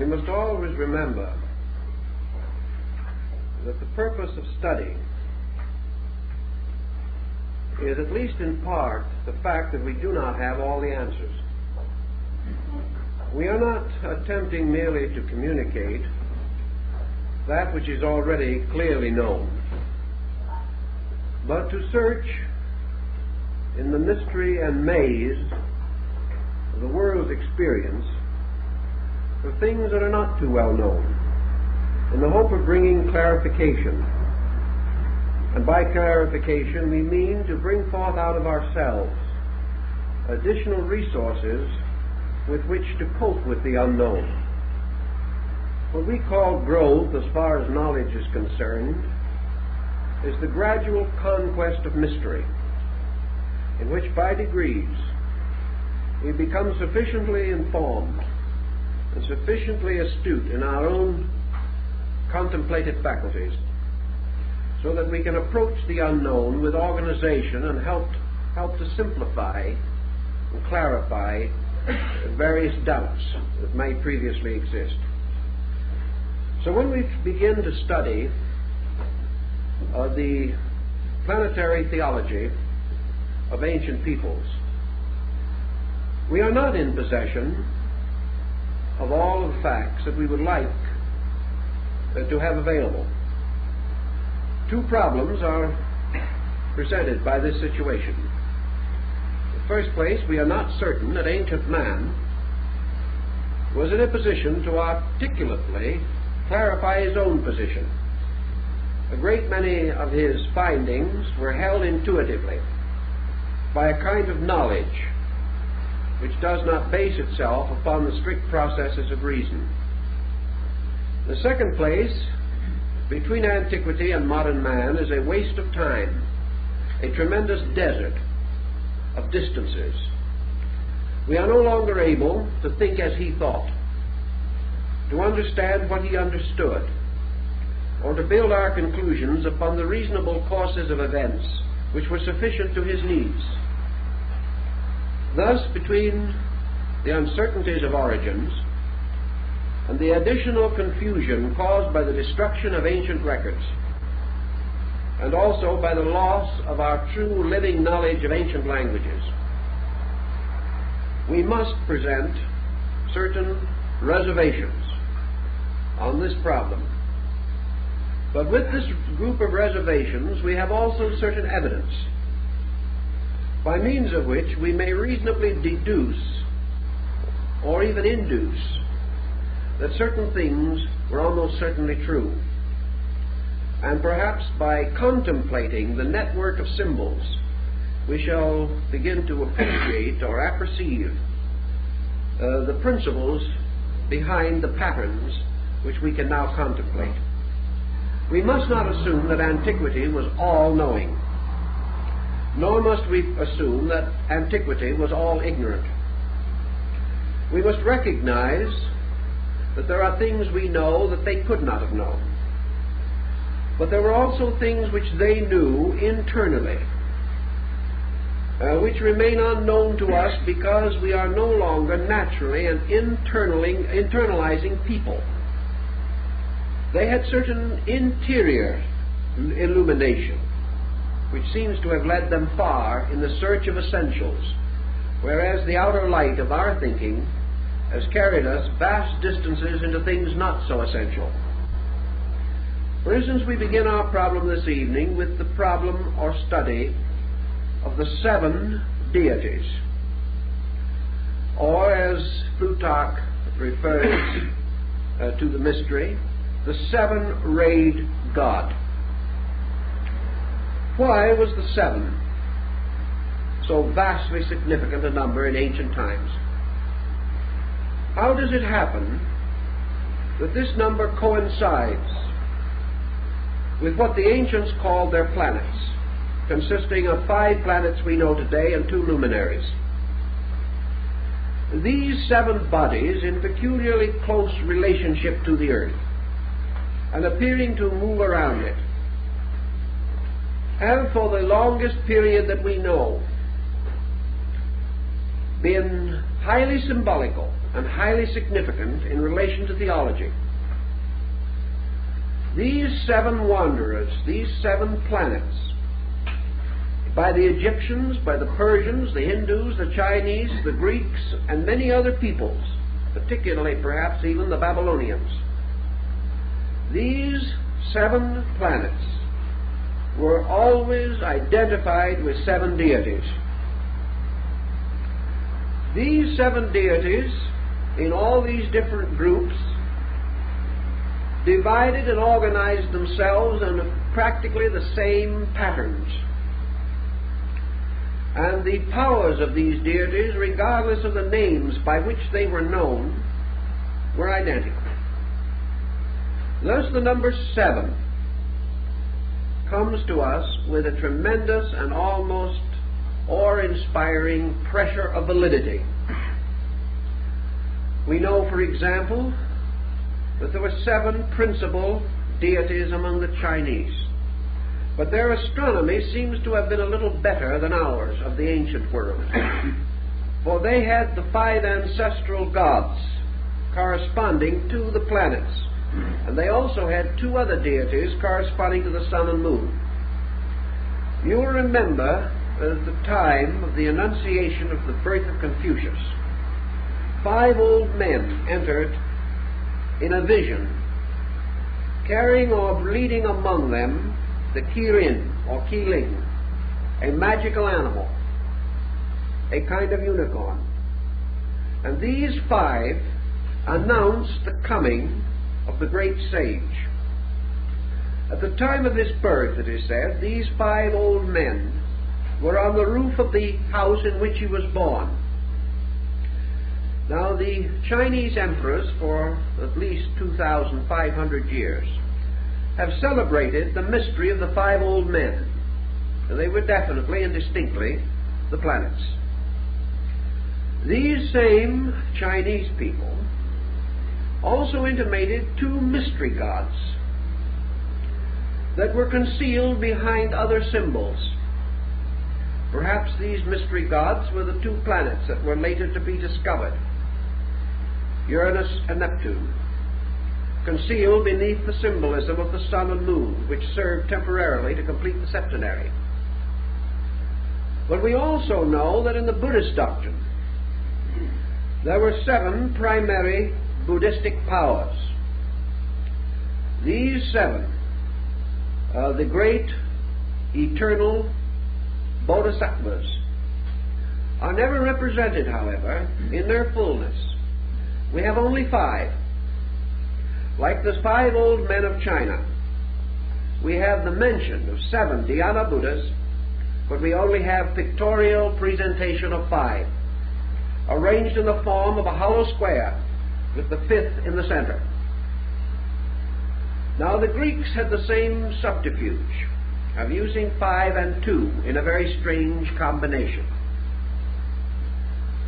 We must always remember that the purpose of study is, at least in part, the fact that we do not have all the answers. We are not attempting merely to communicate that which is already clearly known, but to search in the mystery and maze of the world's experience for things that are not too well known, in the hope of bringing clarification. And by clarification we mean to bring forth out of ourselves additional resources with which to cope with the unknown. What we call growth, as far as knowledge is concerned, is the gradual conquest of mystery, in which by degrees we become sufficiently informed and sufficiently astute in our own contemplative faculties so that we can approach the unknown with organization and help to simplify and clarify various doubts that may previously exist. So when we begin to study the planetary theology of ancient peoples, we are not in possession of all of the facts that we would like to have available. Two problems are presented by this situation. In the first place, we are not certain that ancient man was in a position to articulately clarify his own position. A great many of his findings were held intuitively by a kind of knowledge which does not base itself upon the strict processes of reason. In the second place, between antiquity and modern man is a waste of time, a tremendous desert of distances. We are no longer able to think as he thought, to understand what he understood, or to build our conclusions upon the reasonable courses of events which were sufficient to his needs. Thus, between the uncertainties of origins and the additional confusion caused by the destruction of ancient records, and also by the loss of our true living knowledge of ancient languages, we must present certain reservations on this problem. But with this group of reservations, we have also certain evidence, by means of which we may reasonably deduce or even induce that certain things were almost certainly true. And perhaps by contemplating the network of symbols, we shall begin to appreciate or apperceive the principles behind the patterns which we can now contemplate. We must not assume that antiquity was all-knowing, nor must we assume that antiquity was all ignorant. We must recognize that there are things we know that they could not have known. But there were also things which they knew internally, which remain unknown to us because we are no longer naturally and internalizing people. They had certain interior illumination, which seems to have led them far in the search of essentials, whereas the outer light of our thinking has carried us vast distances into things not so essential. For instance, we begin our problem this evening with the problem or study of the 7 deities, or as Plutarch refers to the mystery, the 7-rayed God. Why was the 7 so vastly significant a number in ancient times? How does it happen that this number coincides with what the ancients called their planets, consisting of 5 planets we know today and 2 luminaries? These 7 bodies, in peculiarly close relationship to the earth and appearing to move around it, have for the longest period that we know been highly symbolical and highly significant in relation to theology. These 7 wanderers, these 7 planets, by the Egyptians, by the Persians, the Hindus, the Chinese, the Greeks, and many other peoples, particularly perhaps even the Babylonians, these 7 planets were always identified with 7 deities. These 7 deities, in all these different groups, divided and organized themselves in practically the same patterns. And the powers of these deities, regardless of the names by which they were known, were identical. Thus the number 7 comes to us with a tremendous and almost awe-inspiring pressure of validity. We know, for example, that there were 7 principal deities among the Chinese, but their astronomy seems to have been a little better than ours of the ancient world, for they had the 5 ancestral gods corresponding to the planets, and they also had 2 other deities corresponding to the sun and moon. You will remember that at the time of the Annunciation of the birth of Confucius, 5 old men entered in a vision, carrying or leading among them the Kirin or Kiling, a magical animal, a kind of unicorn. And these 5 announced the coming of the great sage. At the time of his birth, it is said, these 5 old men were on the roof of the house in which he was born. Now, the Chinese emperors, for at least 2,500 years, have celebrated the mystery of the 5 old men. And they were definitely and distinctly the planets. These same Chinese people also intimated 2 mystery gods that were concealed behind other symbols. Perhaps these mystery gods were the 2 planets that were later to be discovered, Uranus and Neptune, concealed beneath the symbolism of the sun and moon, which served temporarily to complete the septenary. But we also know that in the Buddhist doctrine there were 7 primary Buddhistic powers. These 7, the great eternal bodhisattvas, are never represented, however, in their fullness. We have only 5. Like the 5 old men of China, we have the mention of 7 Dhyana Buddhas, but we only have pictorial presentation of 5, arranged in the form of a hollow square with the 5th in the center. Now, the Greeks had the same subterfuge of using 5 and 2 in a very strange combination.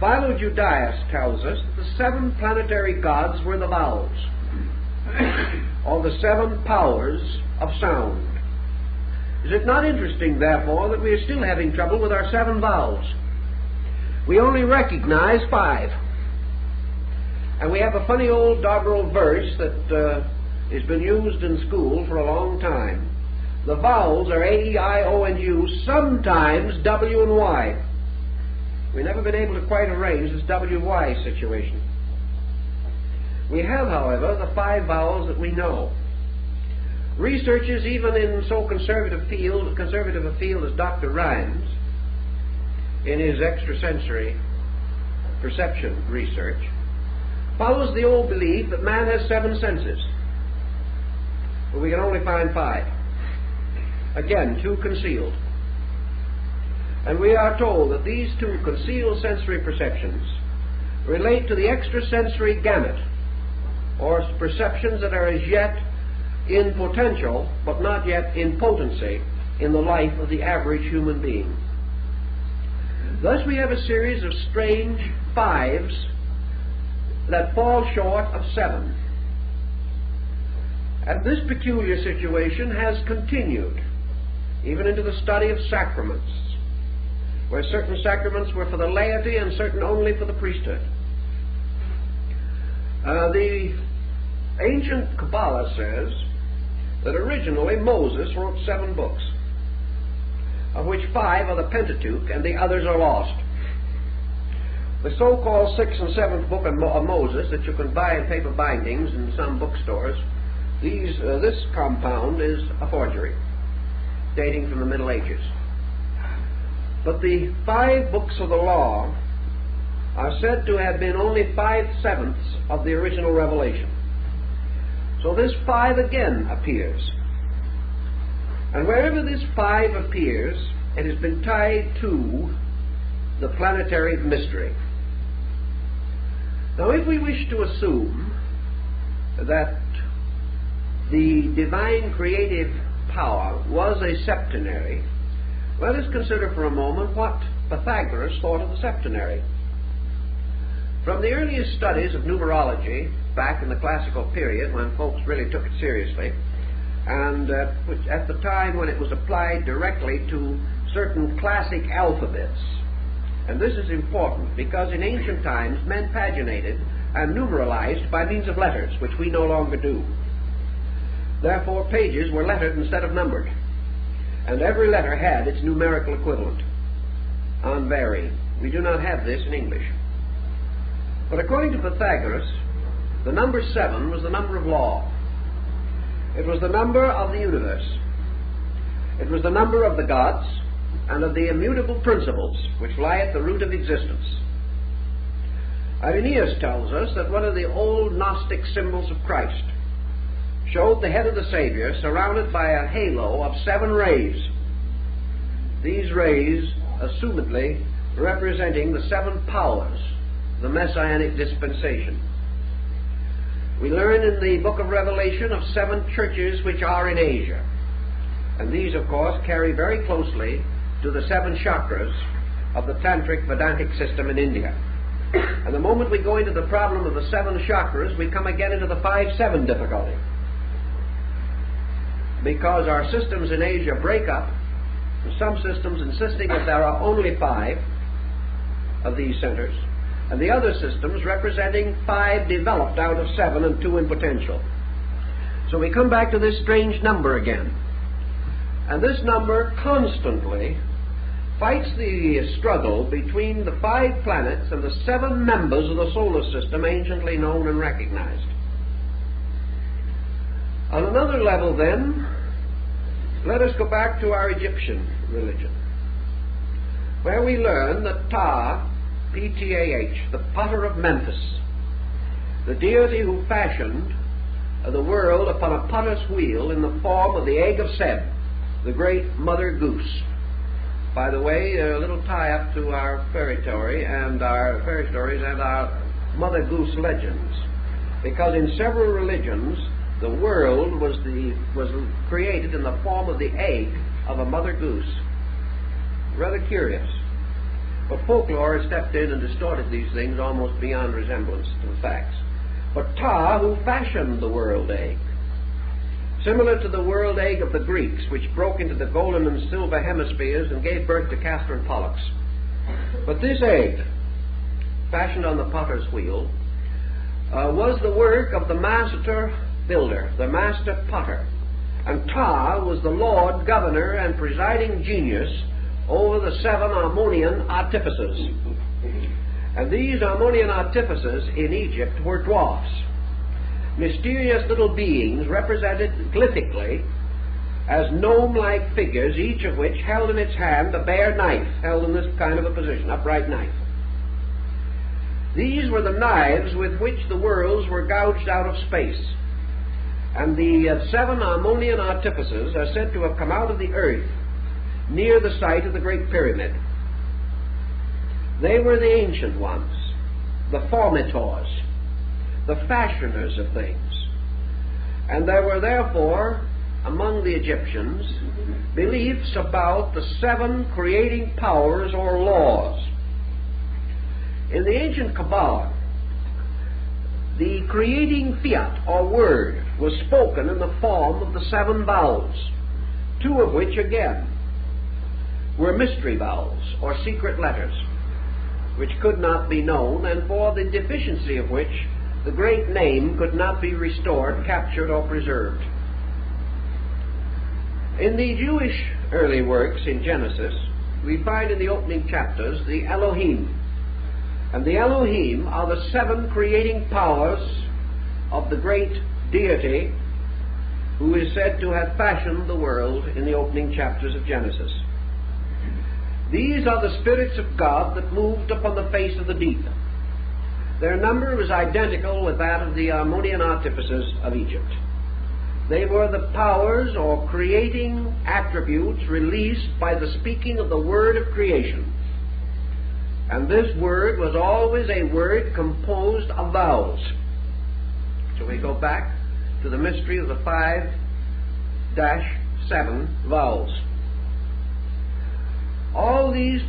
Philo-Judaeus tells us that the 7 planetary gods were the vowels, or the 7 powers of sound. Is it not interesting, therefore, that we are still having trouble with our 7 vowels? We only recognize 5. And we have a funny old doggerel verse that has been used in school for a long time. The vowels are A, E, I, O, and U, sometimes W and Y. We've never been able to quite arrange this W-Y situation. We have, however, the 5 vowels that we know. Researchers, even in so conservative a field as Dr. Rhines, in his extrasensory perception research, follows the old belief that man has 7 senses, but we can only find 5. Again, 2 concealed. And we are told that these 2 concealed sensory perceptions relate to the extrasensory gamut, or perceptions that are as yet in potential, but not yet in potency, in the life of the average human being. Thus we have a series of strange 5s that fall short of 7. And this peculiar situation has continued even into the study of sacraments, where certain sacraments were for the laity and certain only for the priesthood. The ancient Kabbalah says that originally Moses wrote 7 books, of which 5 are the Pentateuch and the others are lost. The so-called 6th and 7th book of Moses that you can buy in paper bindings in some bookstores, this compound is a forgery, dating from the Middle Ages. But the 5 books of the law are said to have been only 5/7 of the original revelation. So this 5 again appears. And wherever this 5 appears, it has been tied to the planetary mystery. Now, if we wish to assume that the divine creative power was a septenary, let us consider for a moment what Pythagoras thought of the septenary. From the earliest studies of numerology, back in the classical period when folks really took it seriously, and at the time when it was applied directly to certain classic alphabets. And this is important because in ancient times men paginated and numeralized by means of letters, which we no longer do. Therefore pages were lettered instead of numbered, and every letter had its numerical equivalent, unvarying. We do not have this in English. But according to Pythagoras, the number 7 was the number of law. It was the number of the universe. It was the number of the gods and of the immutable principles which lie at the root of existence. Irenaeus tells us that one of the old Gnostic symbols of Christ showed the head of the Savior surrounded by a halo of 7 rays. These rays, assumedly, representing the 7 powers, the Messianic dispensation. We learn in the book of Revelation of 7 churches which are in Asia. And these, of course, carry very closely to the 7 chakras of the Tantric Vedantic system in India. And the moment we go into the problem of the 7 chakras, we come again into the 5-7 difficulty. Because our systems in Asia break up, and some systems insisting that there are only 5 of these centers, and the other systems representing 5 developed out of 7 and 2 in potential. So we come back to this strange number again. And this number constantly fights the struggle between the 5 planets and the 7 members of the solar system anciently known and recognized. On another level then, let us go back to our Egyptian religion, where we learn that Ptah, P-T-A-H, the potter of Memphis, the deity who fashioned the world upon a potter's wheel in the form of the egg of Seb, the great mother goose. By the way, a little tie-up to our fairy stories and our mother goose legends, because in several religions the world was created in the form of the egg of a mother goose. Rather curious. But folklore has stepped in and distorted these things almost beyond resemblance to the facts. But Ptah, who fashioned the world egg, similar to the world egg of the Greeks, which broke into the golden and silver hemispheres and gave birth to Castor and Pollux. But this egg, fashioned on the potter's wheel, was the work of the master builder, the master potter. And Ptah was the lord, governor, and presiding genius over the 7 Ammonian artificers. And these Ammonian artificers in Egypt were dwarfs, mysterious little beings represented glyphically as gnome-like figures, each of which held in its hand a bare knife, held in this kind of a position, upright knife. These were the knives with which the worlds were gouged out of space. And the 7 Ammonian artificers are said to have come out of the earth near the site of the Great Pyramid. They were the ancient ones, the formitors, the fashioners of things. And there were therefore among the Egyptians beliefs about the 7 creating powers or laws. In the ancient Kabbalah, the creating fiat or word was spoken in the form of the 7 vowels, 2 of which again were mystery vowels or secret letters, which could not be known, and for the deficiency of which the great name could not be restored, captured, or preserved. In the Jewish early works in Genesis, we find in the opening chapters the Elohim. And the Elohim are the 7 creating powers of the great deity who is said to have fashioned the world in the opening chapters of Genesis. These are the spirits of God that moved upon the face of the deep. Their number was identical with that of the Ammonian artificers of Egypt. They were the powers or creating attributes released by the speaking of the word of creation. And this word was always a word composed of vowels. So we go back to the mystery of the 5-7 vowels. All these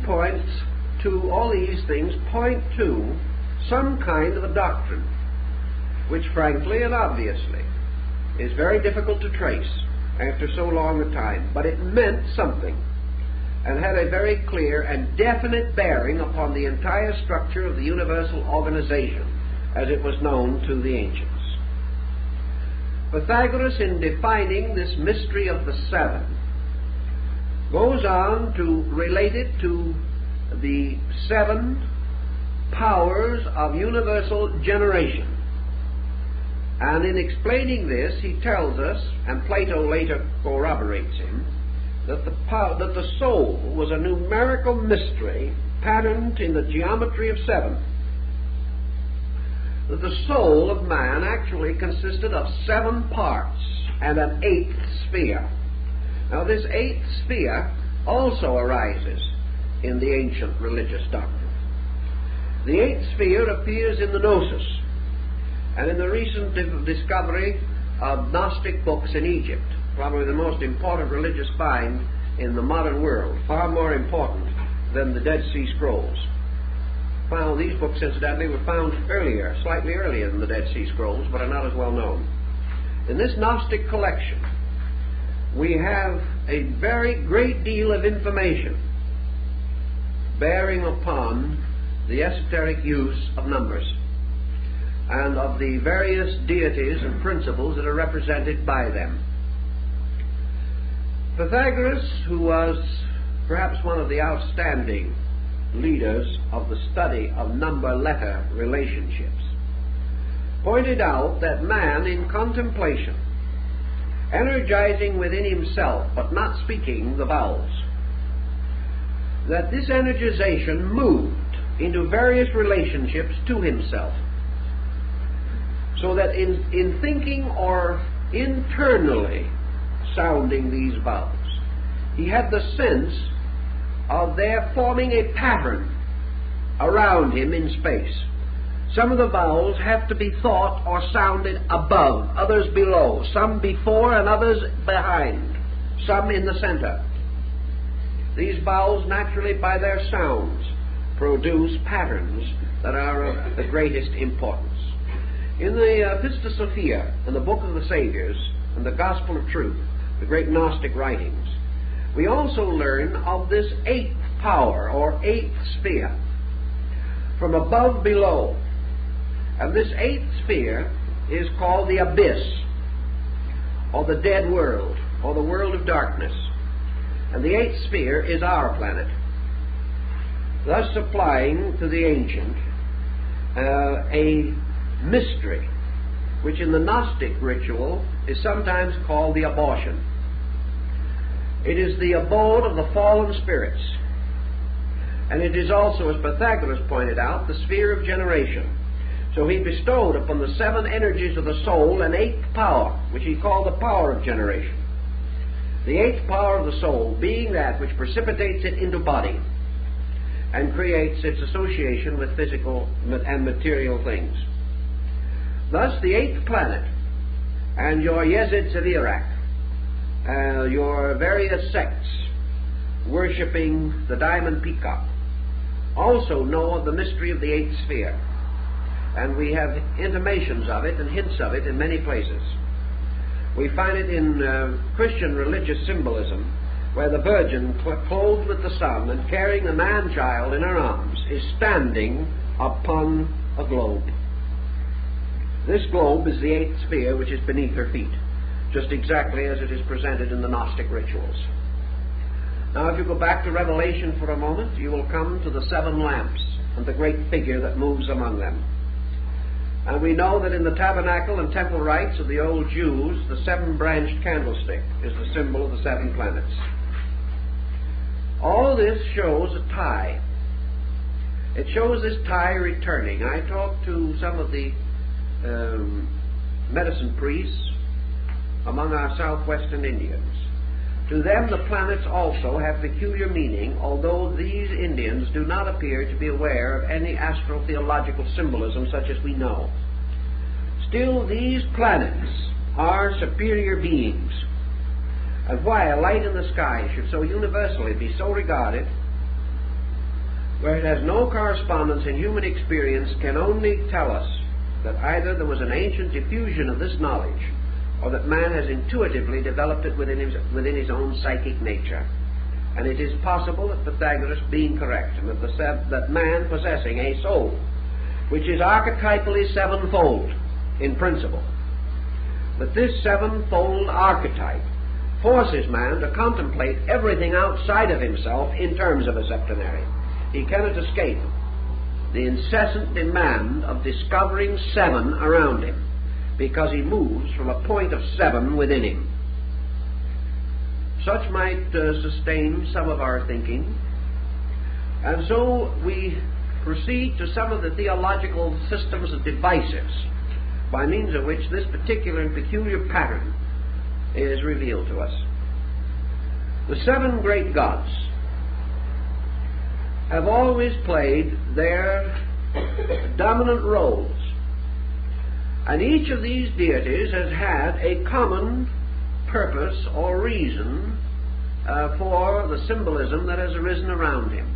things point to some kind of a doctrine, which frankly and obviously is very difficult to trace after so long a time, but it meant something and had a very clear and definite bearing upon the entire structure of the universal organization as it was known to the ancients. Pythagoras, in defining this mystery of the 7, goes on to relate it to the 7 powers of universal generation. And in explaining this, he tells us, and Plato later corroborates him, that the soul was a numerical mystery patterned in the geometry of 7. That the soul of man actually consisted of 7 parts and an 8th sphere. Now this 8th sphere also arises in the ancient religious doctrine. The 8th sphere appears in the Gnosis, and in the recent discovery of Gnostic books in Egypt, probably the most important religious find in the modern world, far more important than the Dead Sea Scrolls. These books, incidentally, were found earlier, slightly earlier than the Dead Sea Scrolls, but are not as well known. In this Gnostic collection, we have a very great deal of information bearing upon the esoteric use of numbers and of the various deities and principles that are represented by them. Pythagoras, who was perhaps one of the outstanding leaders of the study of number-letter relationships, pointed out that man in contemplation, energizing within himself but not speaking the vowels, that this energization moved into various relationships to himself, so that in thinking or internally sounding these vowels, he had the sense of their forming a pattern around him in space. Some of the vowels have to be thought or sounded above, others below, some before and others behind, some in the center. These vowels naturally by their sounds produce patterns that are of the greatest importance. In the Pista Sophia, in the Book of the Saviors, and the Gospel of Truth, the great Gnostic writings, we also learn of this 8th power, or 8th sphere, from above below. And this 8th sphere is called the abyss, or the dead world, or the world of darkness. And the 8th sphere is our planet, thus supplying to the ancient a mystery, which in the Gnostic ritual is sometimes called the abortion. It is the abode of the fallen spirits, and it is also, as Pythagoras pointed out, the sphere of generation. So he bestowed upon the 7 energies of the soul an 8th power, which he called the power of generation. The 8th power of the soul being that which precipitates it into body and creates its association with physical and material things. Thus the 8th planet and your Yezids of Iraq, your various sects worshipping the diamond peacock, also know of the mystery of the 8th sphere. And we have intimations of it and hints of it in many places. We find it in Christian religious symbolism, where the Virgin, clothed with the sun and carrying the man-child in her arms, is standing upon a globe. This globe is the eighth sphere which is beneath her feet, just exactly as it is presented in the Gnostic rituals. Now, if you go back to Revelation for a moment, you will come to the seven lamps and the great figure that moves among them. And we know that in the tabernacle and temple rites of the old Jews, the seven-branched candlestick is the symbol of the seven planets. All this shows a tie. It shows this tie returning. I talked to some of the medicine priests among our southwestern Indians. To them the planets also have peculiar meaning, although these Indians do not appear to be aware of any astrotheological symbolism such as we know. Still, these planets are superior beings, and why a light in the sky should so universally be so regarded, where it has no correspondence in human experience, can only tell us that either there was an ancient diffusion of this knowledge, or that man has intuitively developed it within his own psychic nature. And it is possible that Pythagoras being correct, and that man possessing a soul which is archetypally sevenfold in principle, that this sevenfold archetype forces man to contemplate everything outside of himself in terms of a septenary. He cannot escape the incessant demand of discovering seven around him, because he moves from a point of seven within him. Such might sustain some of our thinking, and so we proceed to some of the theological systems and devices by means of which this particular and peculiar pattern is revealed to us. The seven great gods have always played their dominant roles, and each of these deities has had a common purpose or reason for the symbolism that has arisen around him.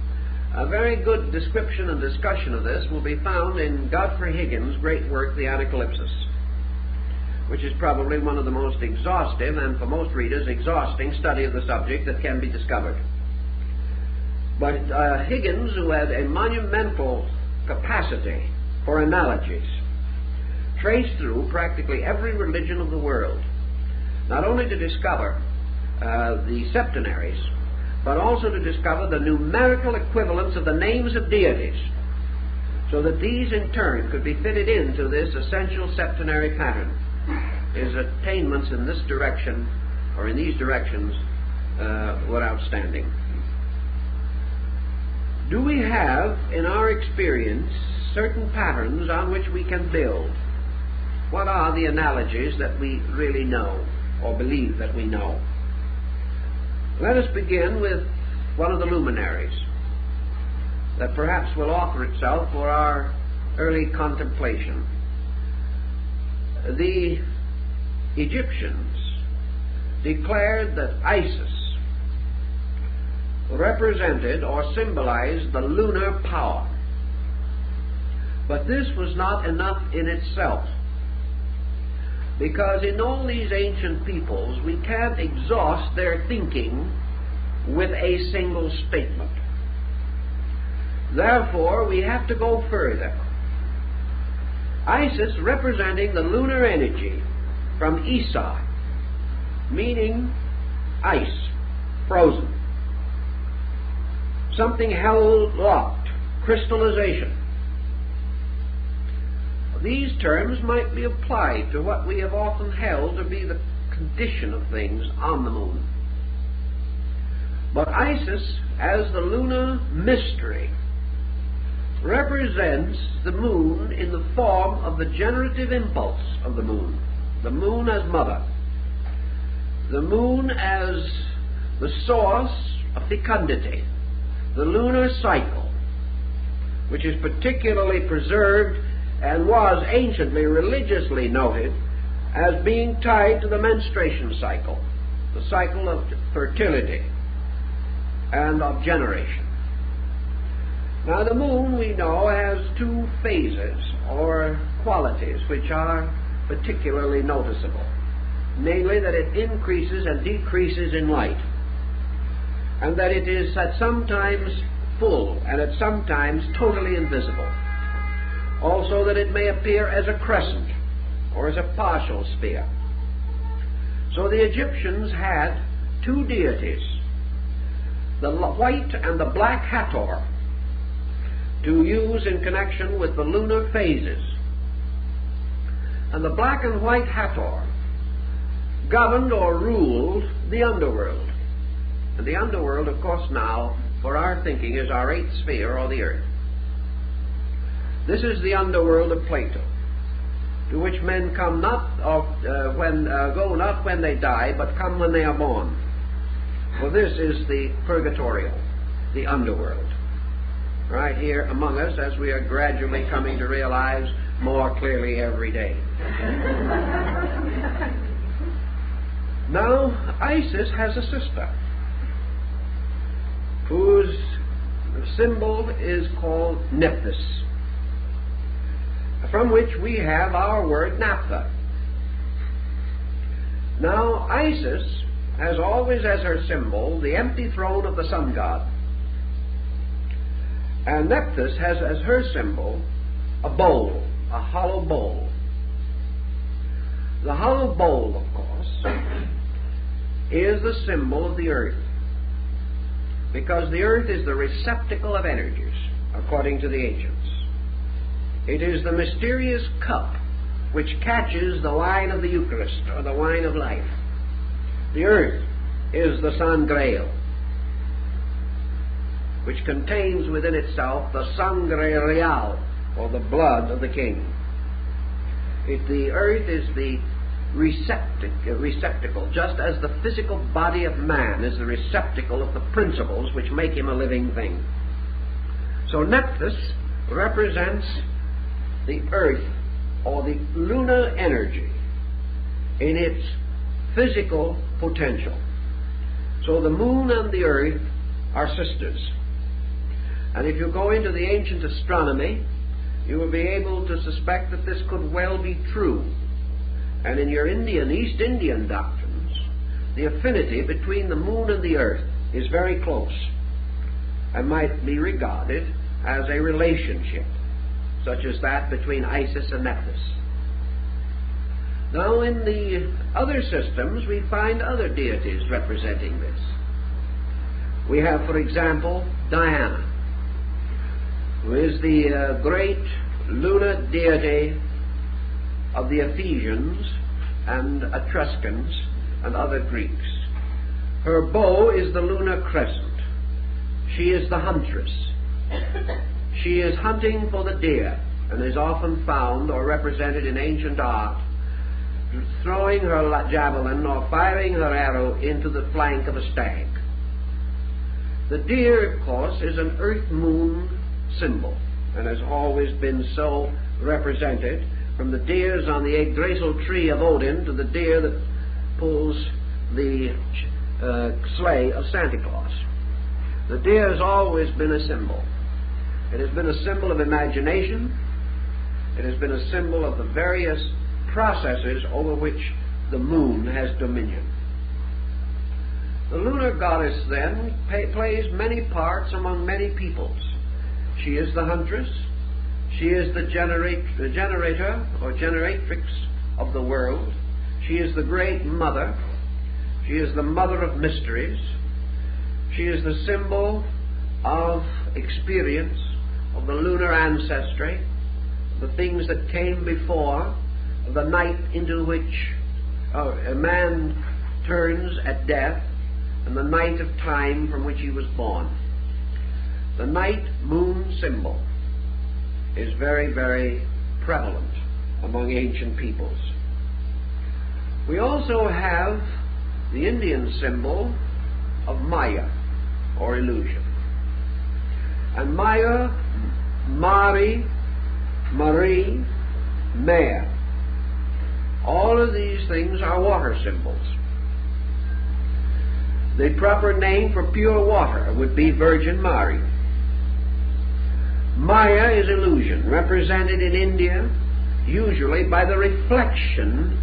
A very good description and discussion of this will be found in Godfrey Higgins' great work, The Anacalypsis, which is probably one of the most exhaustive and, for most readers, exhausting study of the subject that can be discovered. But Higgins, who had a monumental capacity for analogies, traced through practically every religion of the world, not only to discover the septenaries, but also to discover the numerical equivalents of the names of deities, so that these in turn could be fitted into this essential septenary pattern. His attainments in this direction, or in these directions, were outstanding. Do we have, in our experience, certain patterns on which we can build? What are the analogies that we really know, or believe that we know? Let us begin with one of the luminaries that perhaps will offer itself for our early contemplation. The Egyptians declared that Isis represented or symbolized the lunar power. But this was not enough in itself, because in all these ancient peoples we can't exhaust their thinking with a single statement. Therefore, we have to go further. Isis representing the lunar energy from Isa, meaning ice, frozen, something held locked, crystallization. These terms might be applied to what we have often held to be the condition of things on the moon. But Isis, as the lunar mystery, represents the moon in the form of the generative impulse of the moon as mother, the moon as the source of fecundity, the lunar cycle, which is particularly preserved and was anciently religiously noted as being tied to the menstruation cycle, the cycle of fertility and of generation. Now, the moon, we know, has two phases or qualities which are particularly noticeable, namely that it increases and decreases in light, and that it is at sometimes full and at sometimes totally invisible. Also that it may appear as a crescent or as a partial sphere. So the Egyptians had two deities, the white and the black Hathor, to use in connection with the lunar phases. And the black and white Hathor governed or ruled the underworld. And the underworld, of course, now, for our thinking, is our eighth sphere, or the earth. This is the underworld of Plato, to which men come go not when they die, but come when they are born. For this is the purgatorial, the underworld, right here among us, as we are gradually coming to realize more clearly every day. Now, Isis has a sister whose symbol is called Nephthys, from which we have our word naphtha. Now, Isis has always as her symbol the empty throne of the sun god, and Nephthys has as her symbol a bowl, a hollow bowl. The hollow bowl, of course, is the symbol of the earth, because the earth is the receptacle of energies, according to the ancients. It is the mysterious cup which catches the wine of the Eucharist, or the wine of life. The earth is the Sangreal, which contains within itself the Sangre Real, or the blood of the King. The earth is the receptacle, just as the physical body of man is the receptacle of the principles which make him a living thing. So Nephthys represents the earth, or the lunar energy, in its physical potential. So the moon and the earth are sisters. And if you go into the ancient astronomy, you will be able to suspect that this could well be true. And in your East Indian doctrines, the affinity between the moon and the earth is very close, and might be regarded as a relationship, such as that between Isis and Nephthys. Now, in the other systems, we find other deities representing this. We have, for example, Diana, who is the great lunar deity of the Ephesians and Etruscans and other Greeks. Her bow is the lunar crescent. She is the huntress. She is hunting for the deer, and is often found or represented in ancient art throwing her javelin or firing her arrow into the flank of a stag. The deer, of course, is an earth-moon symbol, and has always been so represented, from the deers on the Yggdrasil tree of Odin to the deer that pulls the sleigh of Santa Claus. The deer has always been a symbol. It has been a symbol of imagination. It has been a symbol of the various processes over which the moon has dominion. The lunar goddess, then, plays many parts among many peoples. She is the huntress. She is the generator or generatrix of the world. She is the great mother. She is the mother of mysteries. She is the symbol of experience, of the lunar ancestry, the things that came before, the night into which a man turns at death, and the night of time from which he was born. The night-moon symbol is very, very prevalent among ancient peoples. We also have the Indian symbol of Maya, or illusion. And Maya, Mari, Marie, Maya, all of these things are water symbols. The proper name for pure water would be Virgin Mary. Maya is illusion, represented in India usually by the reflection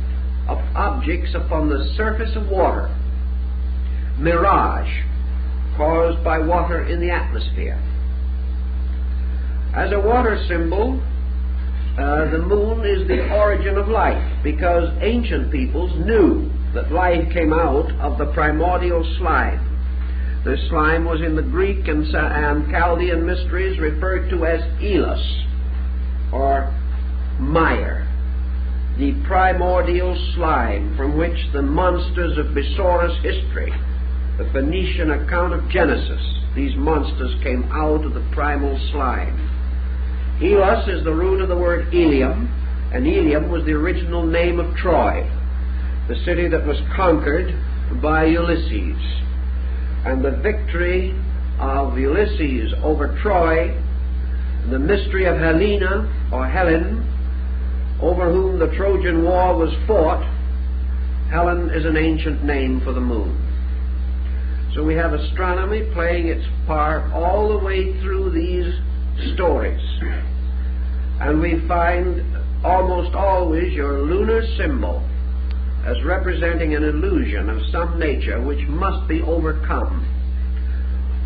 of objects upon the surface of water. Mirage, caused by water in the atmosphere. As a water symbol, the moon is the origin of life, because ancient peoples knew that life came out of the primordial slime. This slime was in the Greek and Chaldean mysteries referred to as Elos, or mire, the primordial slime from which the monsters of Besorah's history, the Phoenician account of Genesis, these monsters came out of the primal slime. Elos is the root of the word Ilium, and Ilium was the original name of Troy, the city that was conquered by Ulysses. And the victory of Ulysses over Troy, the mystery of Helena, or Helen, over whom the Trojan War was fought. Helen is an ancient name for the moon. So we have astronomy playing its part all the way through these stories. And we find almost always your lunar symbol as representing an illusion of some nature which must be overcome.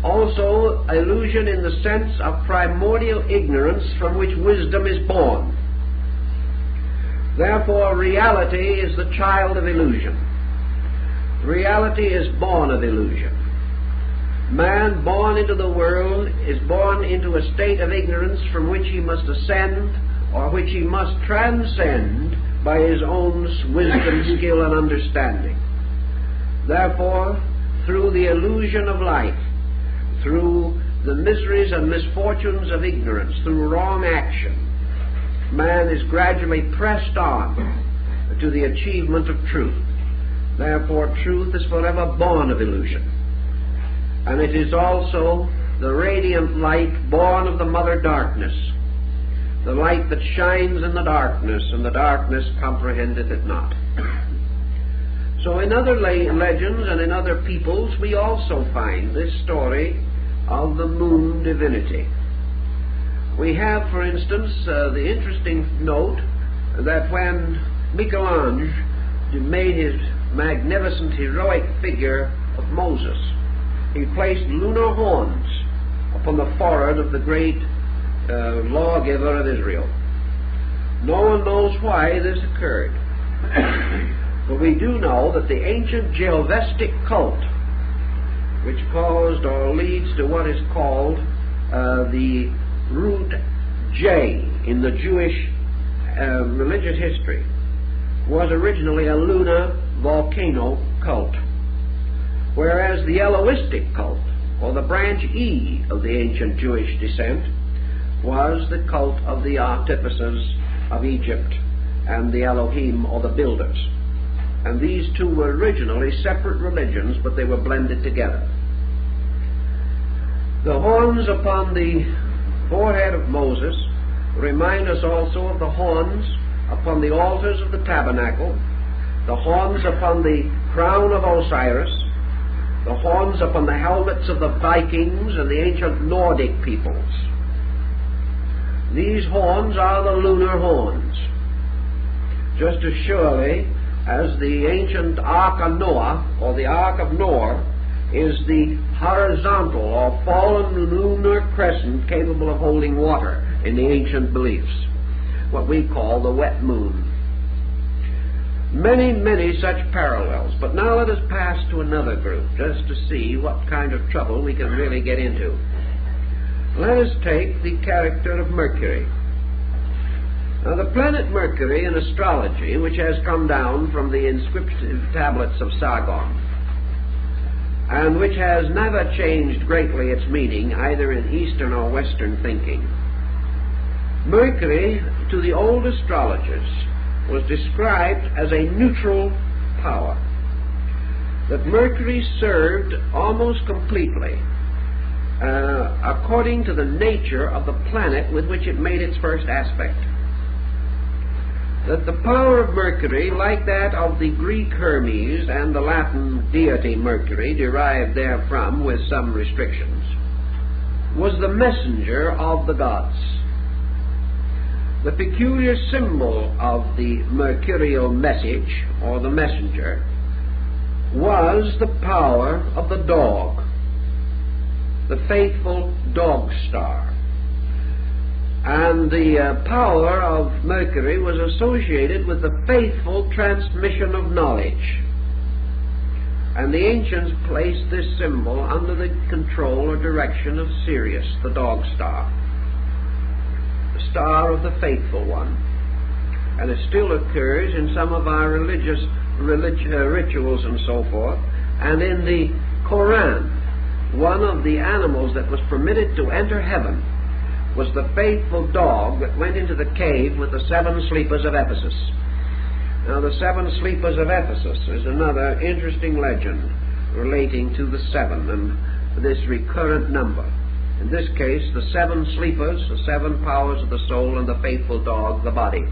Also, illusion in the sense of primordial ignorance from which wisdom is born. Therefore, reality is the child of illusion. Reality is born of illusion. Man born into the world is born into a state of ignorance from which he must ascend, or which he must transcend by his own wisdom, skill, and understanding. Therefore, through the illusion of life, through the miseries and misfortunes of ignorance, through wrong action, man is gradually pressed on to the achievement of truth. Therefore, truth is forever born of illusion. And it is also the radiant light born of the mother darkness, the light that shines in the darkness, and the darkness comprehendeth it not. So in other legends and in other peoples, we also find this story of the moon divinity. We have, for instance, the interesting note that when Michel-Ange made his magnificent heroic figure of Moses, he placed lunar horns upon the forehead of the great lawgiver of Israel. No one knows why this occurred. But we do know that the ancient Jehovestic cult, which caused or leads to what is called the root J in the Jewish religious history, was originally a lunar volcano cult, whereas the Elohistic cult, or the branch E of the ancient Jewish descent, was the cult of the artificers of Egypt and the Elohim, or the builders. And these two were originally separate religions, but they were blended together. The horns upon the forehead of Moses remind us also of the horns upon the altars of the tabernacle, the horns upon the crown of Osiris, the horns upon the helmets of the Vikings and the ancient Nordic peoples. These horns are the lunar horns, just as surely as the ancient Ark of Noah, or the Ark of Noah, is the horizontal or fallen lunar crescent capable of holding water in the ancient beliefs, what we call the wet moon. Many, many such parallels. But now let us pass to another group, just to see what kind of trouble we can really get into. Let us take the character of Mercury. Now, the planet Mercury in astrology, which has come down from the inscriptive tablets of Sargon, and which has never changed greatly its meaning either in Eastern or Western thinking. Mercury, to the old astrologers, was described as a neutral power. That Mercury served almost completely according to the nature of the planet with which it made its first aspect. That the power of Mercury, like that of the Greek Hermes and the Latin deity Mercury, derived therefrom with some restrictions, was the messenger of the gods. The peculiar symbol of the mercurial message, or the messenger, was the power of the dog, the faithful dog star. And the power of Mercury was associated with the faithful transmission of knowledge. And the ancients placed this symbol under the control or direction of Sirius, the dog star, the star of the faithful one. And it still occurs in some of our religious rituals and so forth. And in the Quran, one of the animals that was permitted to enter heaven was the faithful dog that went into the cave with the 7 sleepers of Ephesus. Now, the 7 sleepers of Ephesus is another interesting legend relating to the 7 and this recurrent number. In this case, the 7 sleepers, the 7 powers of the soul, and the faithful dog, the body,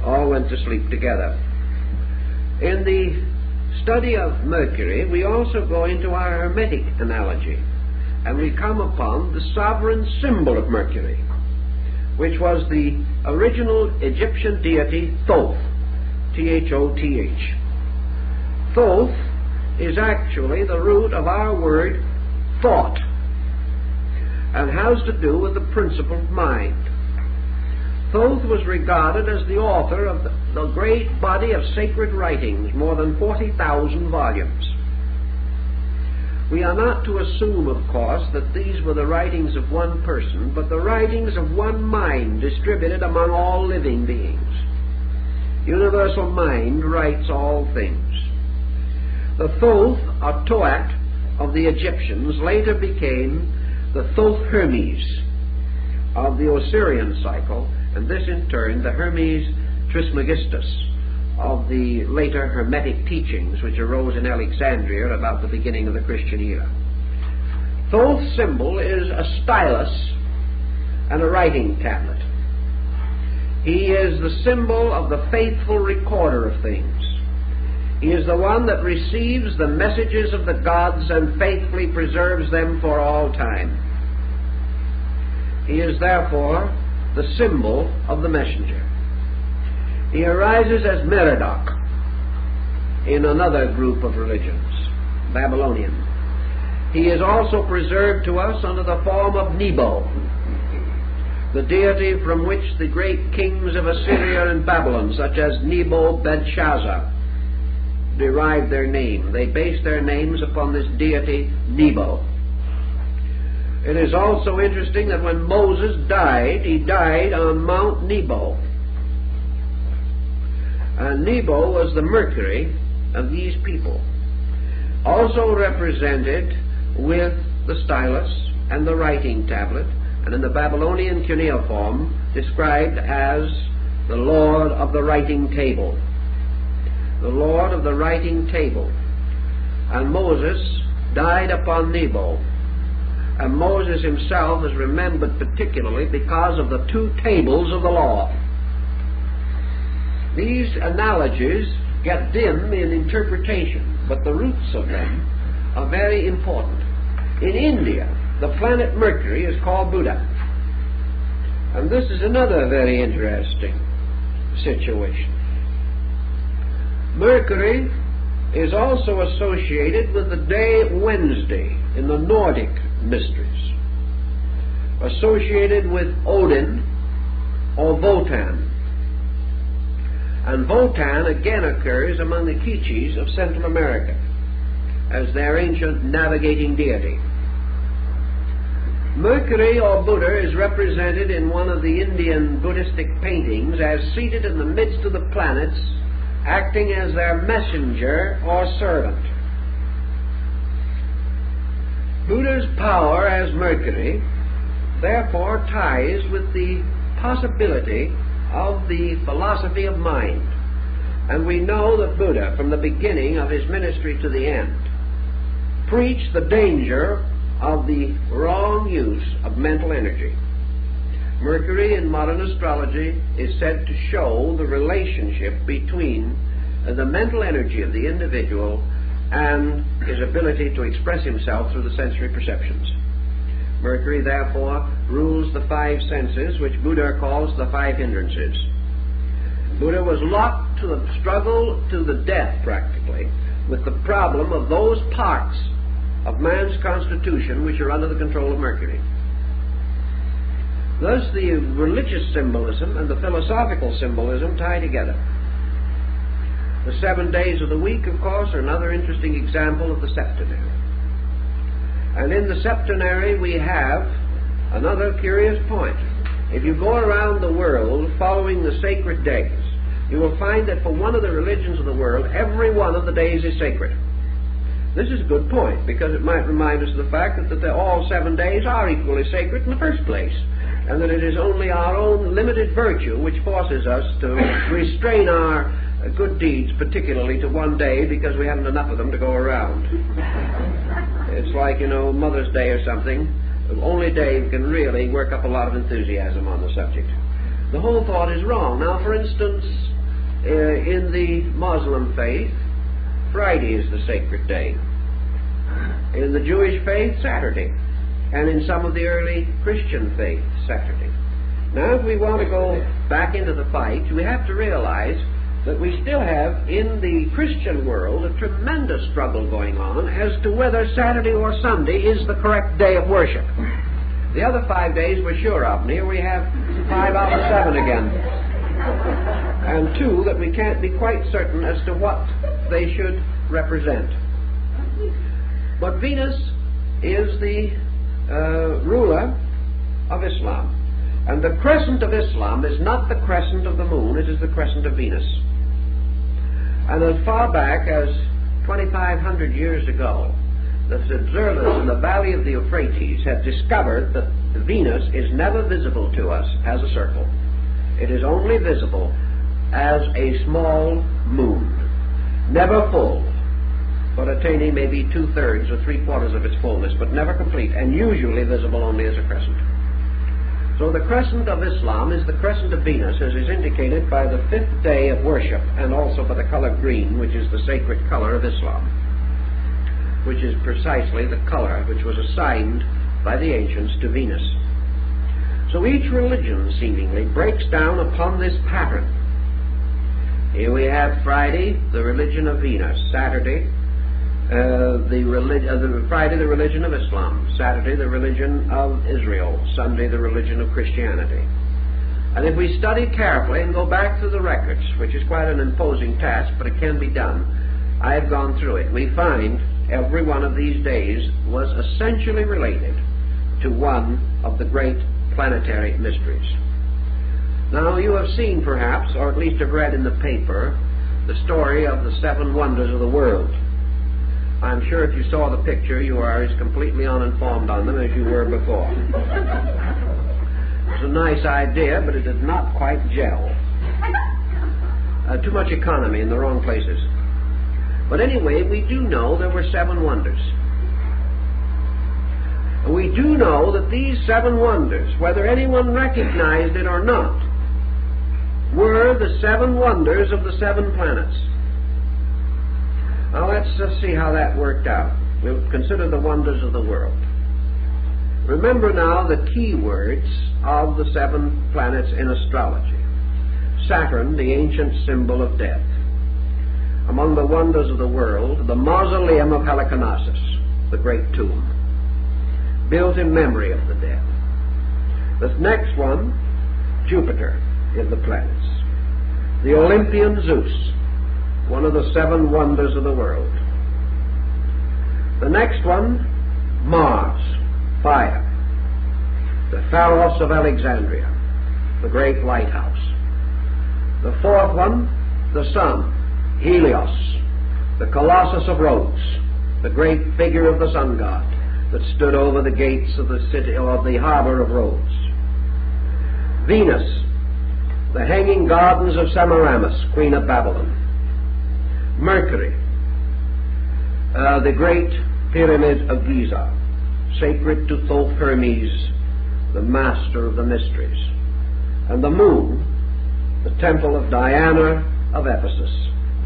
all went to sleep together. In the study of Mercury, we also go into our Hermetic analogy, and we come upon the sovereign symbol of Mercury, which was the original Egyptian deity Thoth, T-H-O-T-H. Thoth is actually the root of our word thought, and has to do with the principle of mind. Thoth was regarded as the author of the great body of sacred writings, more than 40,000 volumes. We are not to assume, of course, that these were the writings of one person, but the writings of one mind distributed among all living beings. Universal mind writes all things. The Thoth, or Toat, of the Egyptians later became the Thoth Hermes of the Osirian cycle, and this in turn the Hermes Trismegistus of the later Hermetic teachings which arose in Alexandria about the beginning of the Christian era. Thoth's symbol is a stylus and a writing tablet. He is the symbol of the faithful recorder of things. He is the one that receives the messages of the gods and faithfully preserves them for all time. He is therefore the symbol of the messenger. He arises as Merodach in another group of religions, Babylonian. He is also preserved to us under the form of Nebo, the deity from which the great kings of Assyria and Babylon, such as Nebo-Belshazzar, derived their name. They based their names upon this deity Nebo. It is also interesting that when Moses died, he died on Mount Nebo. And Nebo was the Mercury of these people, also represented with the stylus and the writing tablet, and in the Babylonian cuneiform described as the Lord of the writing table. The Lord of the writing table. And Moses died upon Nebo. And Moses himself is remembered particularly because of the 2 tables of the law. These analogies get dim in interpretation, but the roots of them are very important. In India, the planet Mercury is called Buddha. And this is another very interesting situation. Mercury is also associated with the day Wednesday in the Nordic mysteries, associated with Odin or Wotan. And Wotan again occurs among the K'iches' of Central America as their ancient navigating deity. Mercury or Buddha is represented in one of the Indian Buddhistic paintings as seated in the midst of the planets, acting as their messenger or servant. Buddha's power as Mercury therefore ties with the possibility of the philosophy of mind. And we know that Buddha, from the beginning of his ministry to the end, preached the danger of the wrong use of mental energy. Mercury in modern astrology is said to show the relationship between the mental energy of the individual and his ability to express himself through the sensory perceptions. Mercury, therefore, rules the 5 senses, which Buddha calls the 5 hindrances. Buddha was locked to the struggle to the death, practically, with the problem of those parts of man's constitution which are under the control of Mercury. Thus the religious symbolism and the philosophical symbolism tie together. The 7 days of the week, of course, are another interesting example of the septenary. And in the septenary we have another curious point. If you go around the world following the sacred days, you will find that for one of the religions of the world, every one of the days is sacred. This is a good point, because it might remind us of the fact that all 7 days are equally sacred in the first place, and that it is only our own limited virtue which forces us to restrain our good deeds, particularly to one day, because we haven't enough of them to go around. It's like, Mother's Day or something. Only Dave can really work up a lot of enthusiasm on the subject. The whole thought is wrong. Now, for instance, in the Muslim faith, Friday is the sacred day. In the Jewish faith, Saturday. And in some of the early Christian faiths, Saturday. Now, if we want to go back into the fight, we have to realize that we still have, in the Christian world, a tremendous struggle going on as to whether Saturday or Sunday is the correct day of worship. The other 5 days we're sure of, and here we have 5 out of 7 again. And 2 that we can't be quite certain as to what they should represent. But Venus is the ruler of Islam. And the crescent of Islam is not the crescent of the moon, it is the crescent of Venus. And as far back as 2,500 years ago, the observers in the valley of the Euphrates have discovered that Venus is never visible to us as a circle. It is only visible as a small moon, never full, but attaining maybe 2/3 or 3/4 of its fullness, but never complete, and usually visible only as a crescent. So the crescent of Islam is the crescent of Venus, as is indicated by the 5th day of worship, and also by the color green, which is the sacred color of Islam, which is precisely the color which was assigned by the ancients to Venus. So each religion, seemingly, breaks down upon this pattern. Here we have Friday, the religion of Venus; Saturday, Friday, the religion of Islam; Saturday, the religion of Israel; Sunday, the religion of Christianity. And if we study carefully and go back through the records, which is quite an imposing task, but it can be done, I have gone through it, we find every one of these days was essentially related to one of the great planetary mysteries. Now, you have seen perhaps, or at least have read in the paper, the story of the 7 wonders of the world. I'm sure if you saw the picture, you are as completely uninformed on them as you were before. It's a nice idea, but it did not quite gel. Too much economy in the wrong places. But anyway, we do know there were 7 wonders. And we do know that these 7 wonders, whether anyone recognized it or not, were the 7 wonders of the 7 planets. Now let's just see how that worked out. We'll consider the wonders of the world. Remember now the key words of the 7 planets in astrology. Saturn, the ancient symbol of death. Among the wonders of the world, the mausoleum of Halicarnassus, the great tomb, built in memory of the dead. The next one, Jupiter in the planets. The Olympian Zeus, one of the 7 wonders of the world. The next one, Mars, fire. The Pharos of Alexandria, the great lighthouse. The 4th one, the sun, Helios, the Colossus of Rhodes, the great figure of the sun god that stood over the gates of the city, of the harbor of Rhodes. Venus, the hanging gardens of Semiramis, queen of Babylon. Mercury, the great pyramid of Giza, sacred to Thoth Hermes, the master of the mysteries. And the moon, the temple of Diana of Ephesus.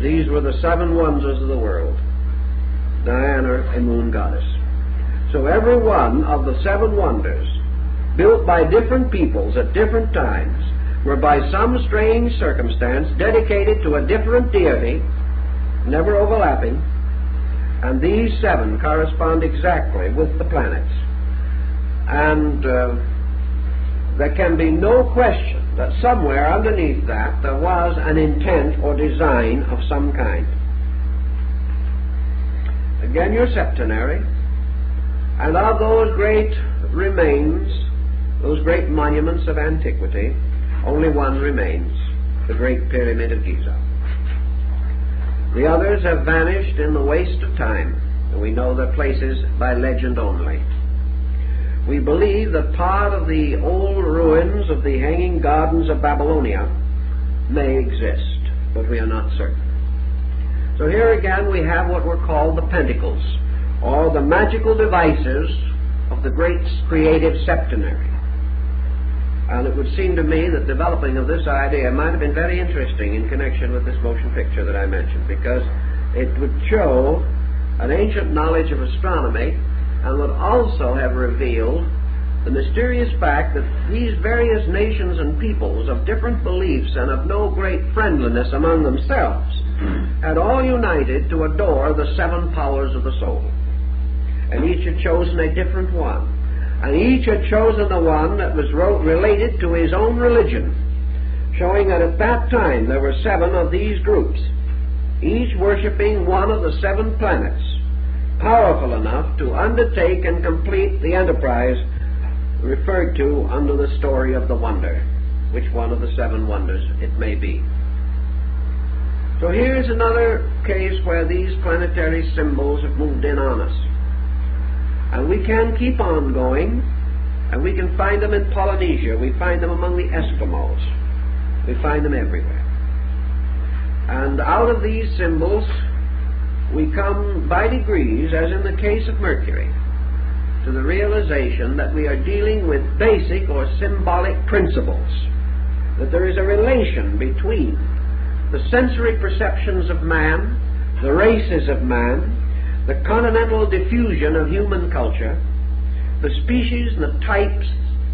These were the 7 wonders of the world. Diana, a moon goddess. So every one of the 7 wonders, built by different peoples at different times, were by some strange circumstance dedicated to a different deity, never overlapping, and these 7 correspond exactly with the planets. And there can be no question that somewhere underneath that there was an intent or design of some kind. Again, your septenary, and of those great remains, those great monuments of antiquity, only one remains, the Great Pyramid of Giza. The others have vanished in the waste of time, and we know their places by legend only. We believe that part of the old ruins of the Hanging Gardens of Babylonia may exist, but we are not certain. So here again we have what were called the pentacles, or the magical devices of the great creative septenary. And it would seem to me that developing of this idea might have been very interesting in connection with this motion picture that I mentioned, because it would show an ancient knowledge of astronomy and would also have revealed the mysterious fact that these various nations and peoples of different beliefs and of no great friendliness among themselves had all united to adore the seven powers of the soul. And each had chosen a different one. And each had chosen the one that was related to his own religion, showing that at that time there were seven of these groups, each worshipping one of the seven planets, powerful enough to undertake and complete the enterprise referred to under the story of the wonder, which one of the seven wonders it may be. So here's another case where these planetary symbols have moved in on us. And we can keep on going, and we can find them in Polynesia. We find them among the Eskimos. We find them everywhere. And out of these symbols, we come by degrees, as in the case of Mercury, to the realization that we are dealing with basic or symbolic principles, that there is a relation between the sensory perceptions of man, the races of man, the continental diffusion of human culture, the species and the types,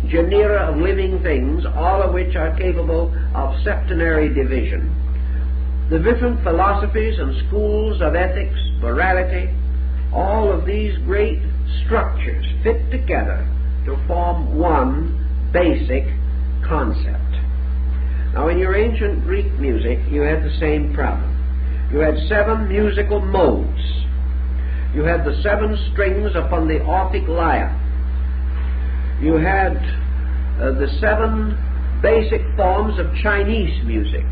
genera of living things, all of which are capable of septenary division, the different philosophies and schools of ethics, morality, all of these great structures fit together to form one basic concept. Now, in your ancient Greek music, you had the same problem. You had seven musical modes. You had the seven strings upon the Orphic lyre. You had the seven basic forms of Chinese music.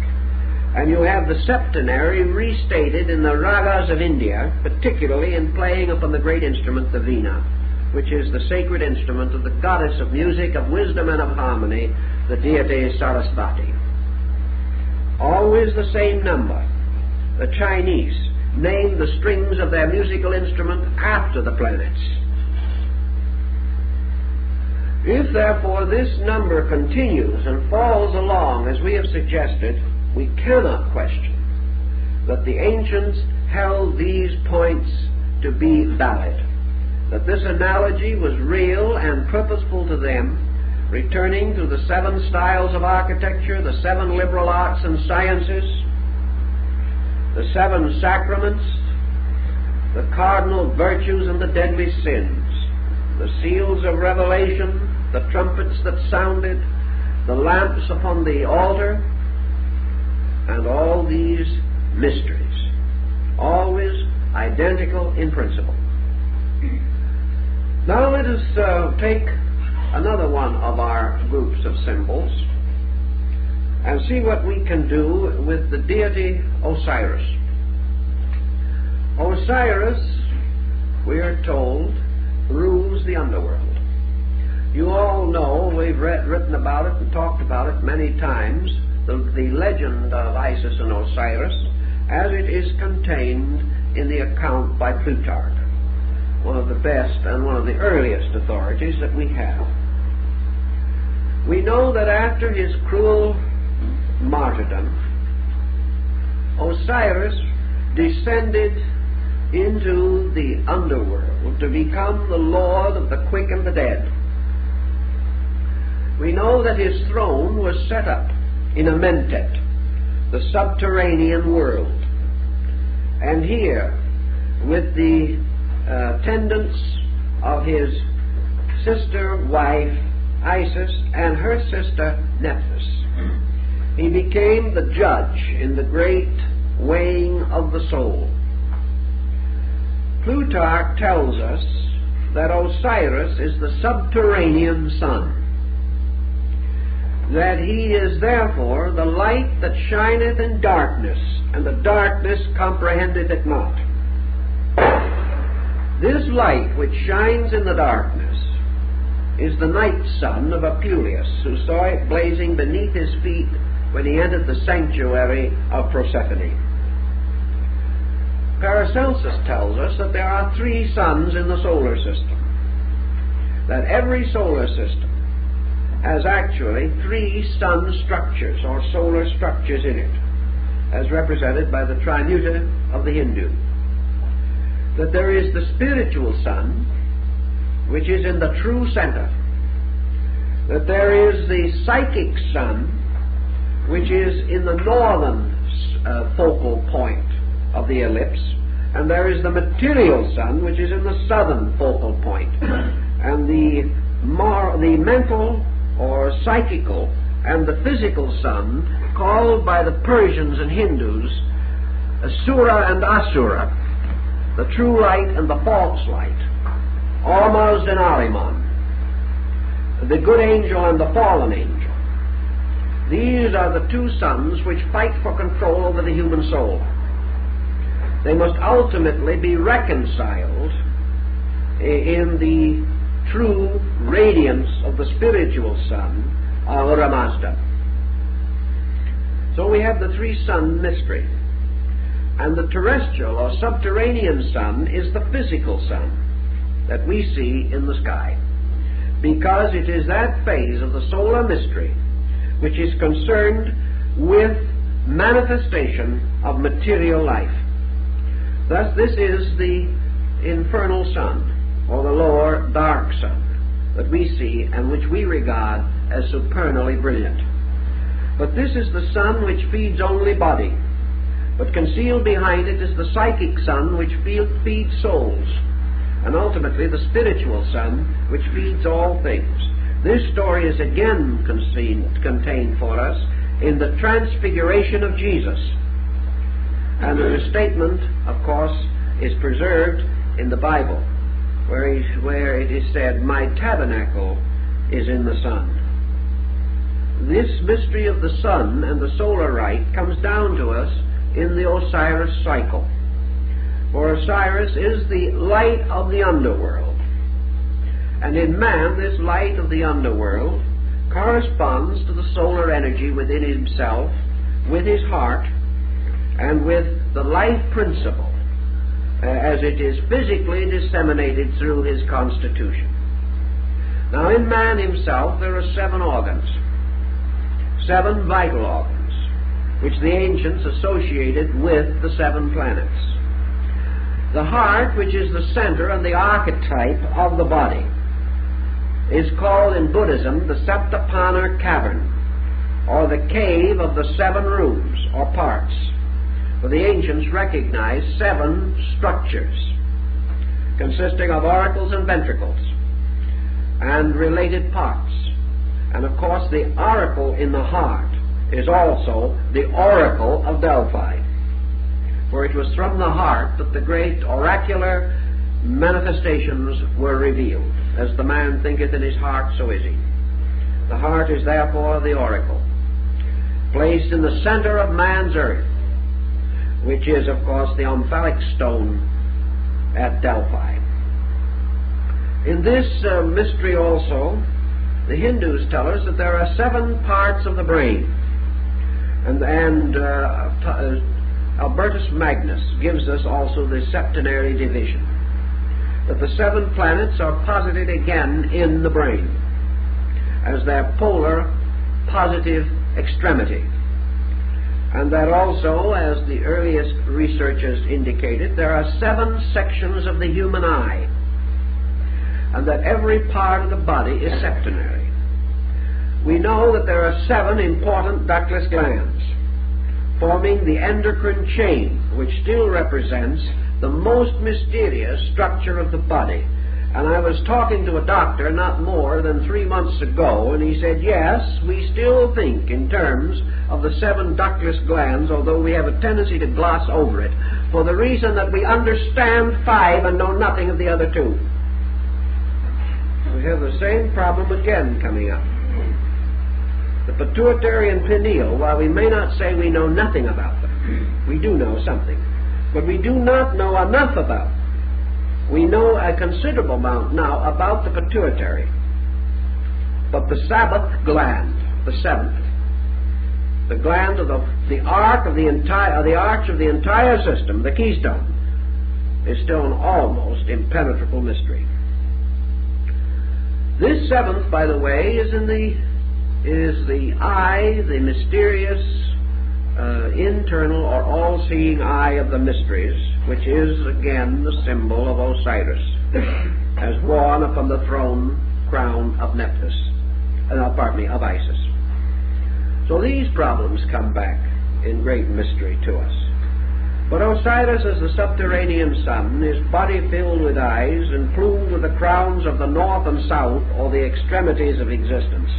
And you have the septenary restated in the ragas of India, particularly in playing upon the great instrument, the veena, which is the sacred instrument of the goddess of music, of wisdom, and of harmony, the deity Sarasvati. Always the same number. The Chinese name the strings of their musical instrument after the planets. If therefore this number continues and falls along as we have suggested, we cannot question that the ancients held these points to be valid, that this analogy was real and purposeful to them, returning to the seven styles of architecture, the seven liberal arts and sciences, the seven sacraments, the cardinal virtues and the deadly sins, the seals of revelation, the trumpets that sounded, the lamps upon the altar, and all these mysteries, always identical in principle. Now let us take another one of our groups of symbols and see what we can do with the deity Osiris. Osiris, we are told, rules the underworld. You all know, we've written about it and talked about it many times, the legend of Isis and Osiris as it is contained in the account by Plutarch, one of the best and one of the earliest authorities that we have. We know that after his cruel martyrdom, Osiris descended into the underworld to become the Lord of the quick and the dead. We know that his throne was set up in Amentet, the subterranean world. And here, with the attendance of his sister wife Isis, and her sister Nephthys. He became the judge in the great weighing of the soul. Plutarch tells us that Osiris is the subterranean sun, that he is therefore the light that shineth in darkness, and the darkness comprehendeth it not. This light which shines in the darkness is the night sun of Apuleius, who saw it blazing beneath his feet when he entered the sanctuary of Proserpine. Paracelsus tells us that there are 3 suns in the solar system, that every solar system has actually 3 sun structures or solar structures in it, as represented by the Trimuta of the Hindu. That there is the spiritual sun, which is in the true center. That there is the psychic sun, which is in the northern focal point of the ellipse, and there is the material sun, which is in the southern focal point. And the mental or psychical and the physical sun, called by the Persians and Hindus Asura and Asura, the true light and the false light, Ormuzd and Ahriman, the good angel and the fallen angel. These are the 2 suns which fight for control over the human soul. They must ultimately be reconciled in the true radiance of the spiritual sun, Ahura Mazda. So we have the 3-sun mystery. And the terrestrial or subterranean sun is the physical sun that we see in the sky, because it is that phase of the solar mystery which is concerned with manifestation of material life. Thus this is the infernal sun, or the lower dark sun, that we see and which we regard as supernally brilliant. But this is the sun which feeds only body, but concealed behind it is the psychic sun which feeds souls, and ultimately the spiritual sun which feeds all things. This story is again contained for us in the transfiguration of Jesus, and the statement, of course, is preserved in the Bible, where it is said, "My tabernacle is in the sun." This mystery of the sun and the solar rite comes down to us in the Osiris cycle. For Osiris is the light of the underworld. And in man, this light of the underworld corresponds to the solar energy within himself, with his heart, and with the life principle, as it is physically disseminated through his constitution. Now, in man himself, there are 7 organs, 7 vital organs, which the ancients associated with the 7 planets. The heart, which is the center and the archetype of the body, is called in Buddhism the Saptapana Cavern, or the cave of the 7 rooms or parts. For the ancients recognized 7 structures consisting of auricles and ventricles and related parts. And of course the auricle in the heart is also the oracle of Delphi, for it was from the heart that the great oracular manifestations were revealed. As the man thinketh in his heart, so is he. The heart is therefore the oracle, placed in the center of man's earth, which is, of course, the omphalic stone at Delphi. In this mystery also, the Hindus tell us that there are 7 parts of the brain, and Albertus Magnus gives us also the septenary division, that the 7 planets are posited again in the brain as their polar positive extremity, and that also, as the earliest researchers indicated, there are 7 sections of the human eye, and that every part of the body is septenary. We know that there are 7 important ductless glands forming the endocrine chain, which still represents the most mysterious structure of the body, And I was talking to a doctor not more than 3 months ago, and he said, yes, we still think in terms of the 7 ductless glands, although we have a tendency to gloss over it, for the reason that we understand 5 and know nothing of the other 2. We have the same problem again coming up. The pituitary and pineal, while we may not say we know nothing about them, we do know something, but we do not know enough about them. We know a considerable amount now about the pituitary, but the Sabbath gland, the 7th, the gland of the arch of the entire system, the keystone, is still an almost impenetrable mystery. This 7th, by the way, is the eye, the mysterious, internal or all-seeing eye of the mysteries, which is again the symbol of Osiris, as worn upon the throne crown of of Isis. So these problems come back in great mystery to us. But Osiris, as the subterranean sun, his body filled with eyes and plumed with the crowns of the north and south, or the extremities of existence,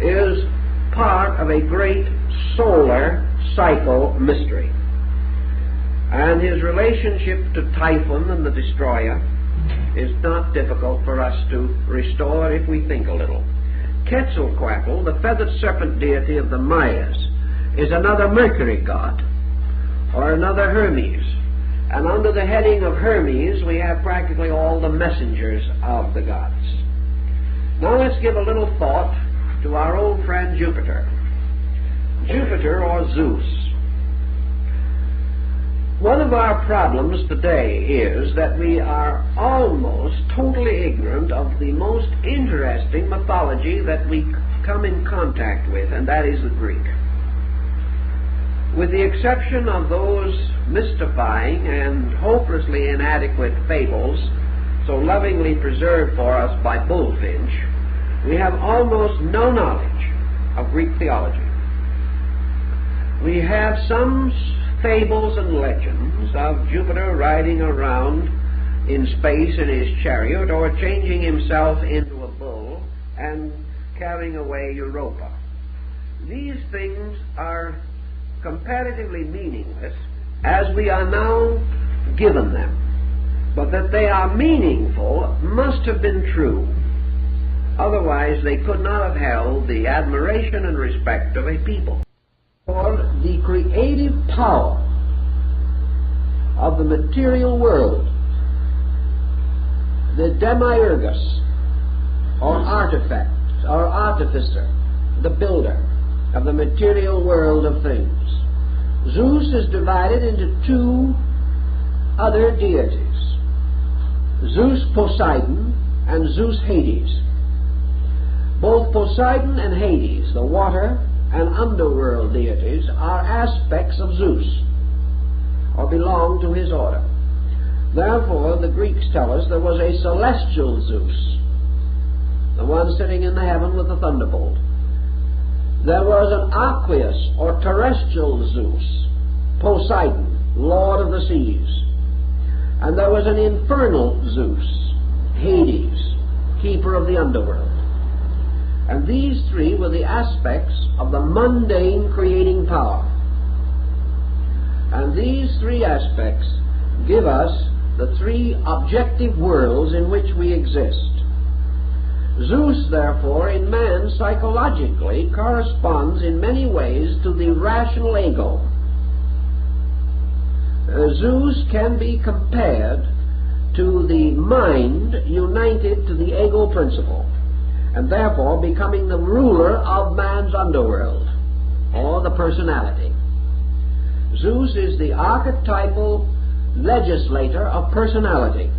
is part of a great solar cycle mystery. And his relationship to Typhon and the destroyer is not difficult for us to restore if we think a little. Quetzalcoatl, the feathered serpent deity of the Mayas, is another Mercury god, or another Hermes. And under the heading of Hermes, we have practically all the messengers of the gods. Now let's give a little thought to our old friend Jupiter. Jupiter, or Zeus. One of our problems today is that we are almost totally ignorant of the most interesting mythology that we come in contact with, and that is the Greek. With the exception of those mystifying and hopelessly inadequate fables so lovingly preserved for us by Bullfinch, we have almost no knowledge of Greek theology. We have some fables and legends of Jupiter riding around in space in his chariot, or changing himself into a bull and carrying away Europa. These things are comparatively meaningless as we are now given them, but that they are meaningful must have been true. Otherwise they could not have held the admiration and respect of a people. For the creative power of the material world, the demiurgus, or artifact, or artificer, the builder of the material world of things. Zeus is divided into 2 other deities, Zeus Poseidon and Zeus Hades. Both Poseidon and Hades, the water and underworld deities, are aspects of Zeus, or belong to his order. Therefore, the Greeks tell us there was a celestial Zeus, the one sitting in the heaven with the thunderbolt. There was an aqueous, or terrestrial Zeus, Poseidon, lord of the seas. And there was an infernal Zeus, Hades, keeper of the underworld. And these 3 were the aspects of the mundane creating power. And these 3 aspects give us the 3 objective worlds in which we exist. Zeus, therefore, in man psychologically corresponds in many ways to the rational ego. Zeus can be compared to the mind united to the ego principle, and therefore becoming the ruler of man's underworld, or the personality. Zeus is the archetypal legislator of personality,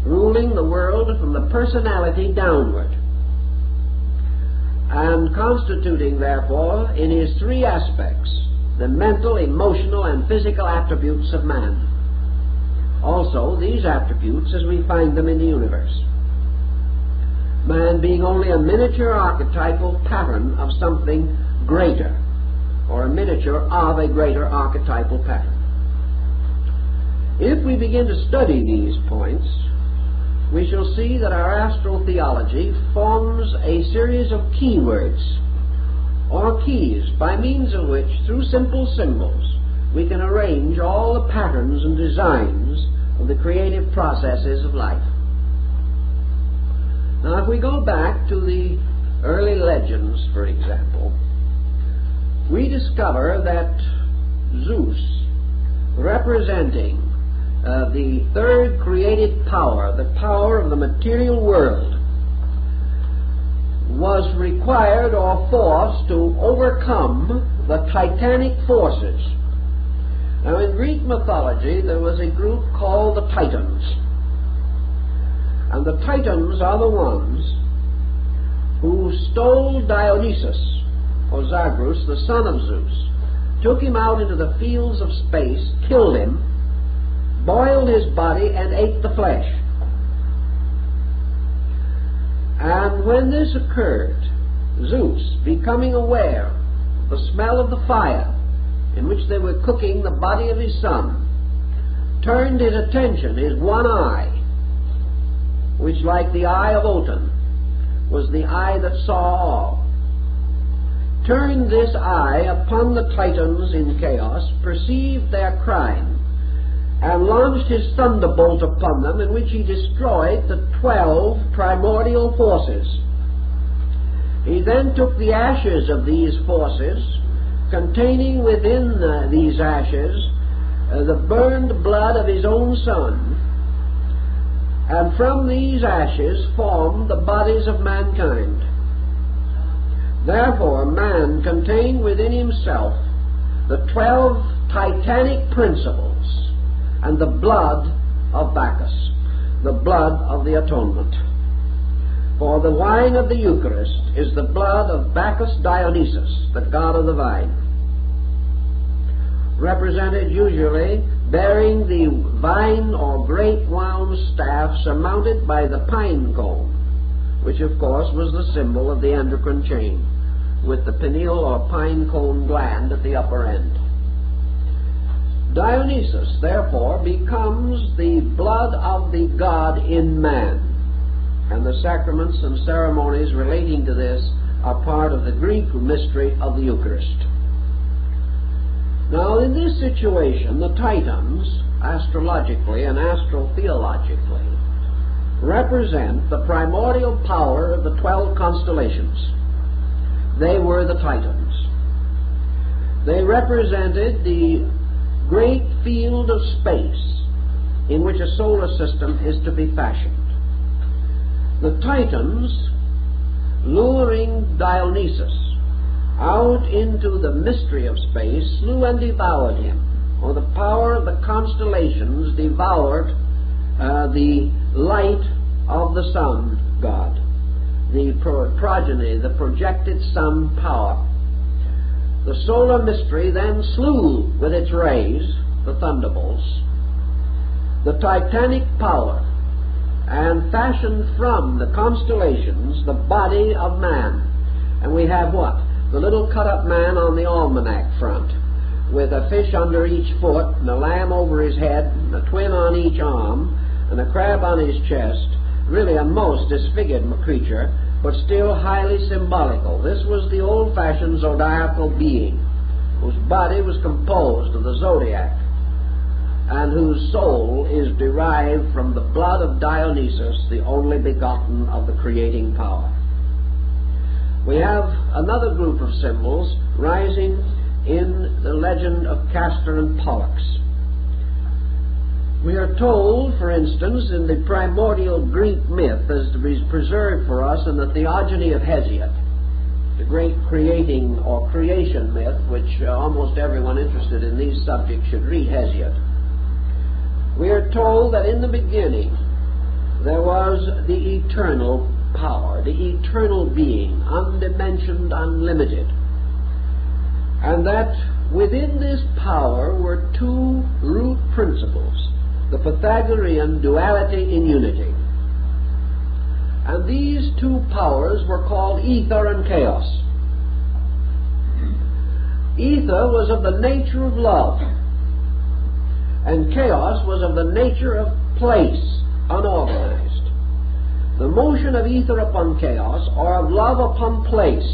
ruling the world from the personality downward, and constituting, therefore, in his 3 aspects, the mental, emotional, and physical attributes of man. Also, these attributes as we find them in the universe. Man being only a miniature archetypal pattern of something greater, or a miniature of a greater archetypal pattern. If we begin to study these points, we shall see that our astral theology forms a series of keywords, or keys, by means of which, through simple symbols, we can arrange all the patterns and designs of the creative processes of life. Now, if we go back to the early legends, for example, we discover that Zeus, representing the third created power, the power of the material world, was required or forced to overcome the titanic forces. Now, in Greek mythology, there was a group called the Titans. And the Titans are the ones who stole Dionysus, or Zagreus, the son of Zeus, took him out into the fields of space, killed him, boiled his body, and ate the flesh. And when this occurred, Zeus, becoming aware of the smell of the fire in which they were cooking the body of his son, turned his attention, his one eye, which, like the eye of Wotan, was the eye that saw all, turned this eye upon the Titans in chaos, perceived their crime, and launched his thunderbolt upon them, in which he destroyed the 12 primordial forces. He then took the ashes of these forces, containing within these ashes the burned blood of his own son, and from these ashes formed the bodies of mankind. Therefore, man contained within himself the 12 titanic principles and the blood of Bacchus, the blood of the atonement. For the wine of the Eucharist is the blood of Bacchus Dionysus, the god of the vine, represented usually bearing the vine or grape wound staff surmounted by the pine cone, which of course was the symbol of the endocrine chain, with the pineal or pine cone gland at the upper end. Dionysus, therefore, becomes the blood of the god in man, and the sacraments and ceremonies relating to this are part of the Greek mystery of the Eucharist. Now, in this situation, the Titans, astrologically and astro-theologically, represent the primordial power of the 12 constellations. They were the Titans. They represented the great field of space in which a solar system is to be fashioned. The Titans, luring Dionysus out into the mystery of space, slew and devoured him. Or the power of the constellations devoured the light of the sun god, the progeny, the projected sun power. The solar mystery then slew with its rays, the thunderbolts, the titanic power, and fashioned from the constellations the body of man. And we have what? The little cut-up man on the almanac front, with a fish under each foot, and a lamb over his head, and a twin on each arm, and a crab on his chest. Really a most disfigured creature, but still highly symbolical. This was the old-fashioned zodiacal being, whose body was composed of the zodiac, and whose soul is derived from the blood of Dionysus, the only begotten of the creating power. We have another group of symbols rising in the legend of Castor and Pollux. We are told, for instance, in the primordial Greek myth, as is preserved for us in the Theogony of Hesiod, the great creating or creation myth, which almost everyone interested in these subjects should read Hesiod. We are told that in the beginning there was the eternal power, the eternal being, undimensioned, unlimited, and that within this power were two root principles, the Pythagorean duality in unity. And these two powers were called ether and chaos. Ether was of the nature of love, and chaos was of the nature of place, unorganized. motion of ether upon chaos, or of love upon place,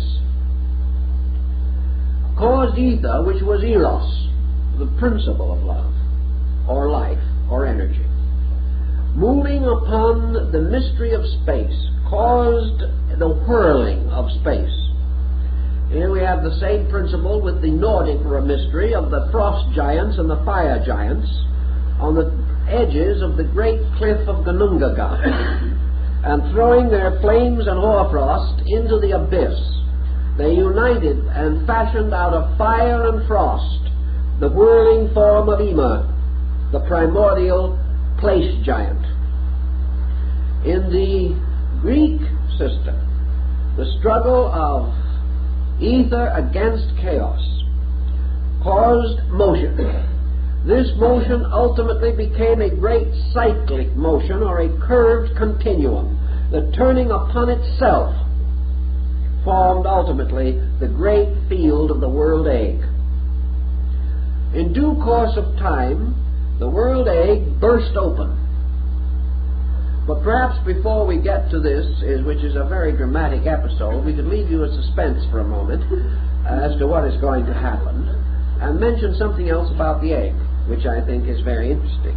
caused ether, which was eros, the principle of love, or life, or energy, moving upon the mystery of space, caused the whirling of space. Here we have the same principle with the Nordic mystery of the frost giants and the fire giants on the edges of the great cliff of Ginnungagap, and throwing their flames and hoarfrost into the abyss, they united and fashioned out of fire and frost the whirling form of Ymir, the primordial place giant. In the Greek system, the struggle of ether against chaos caused motion. This motion ultimately became a great cyclic motion, or a curved continuum, that turning upon itself formed ultimately the great field of the world egg. In due course of time, the world egg burst open. But perhaps before we get to this, which is a very dramatic episode, we could leave you in suspense for a moment as to what is going to happen, and mention something else about the egg, which I think is very interesting.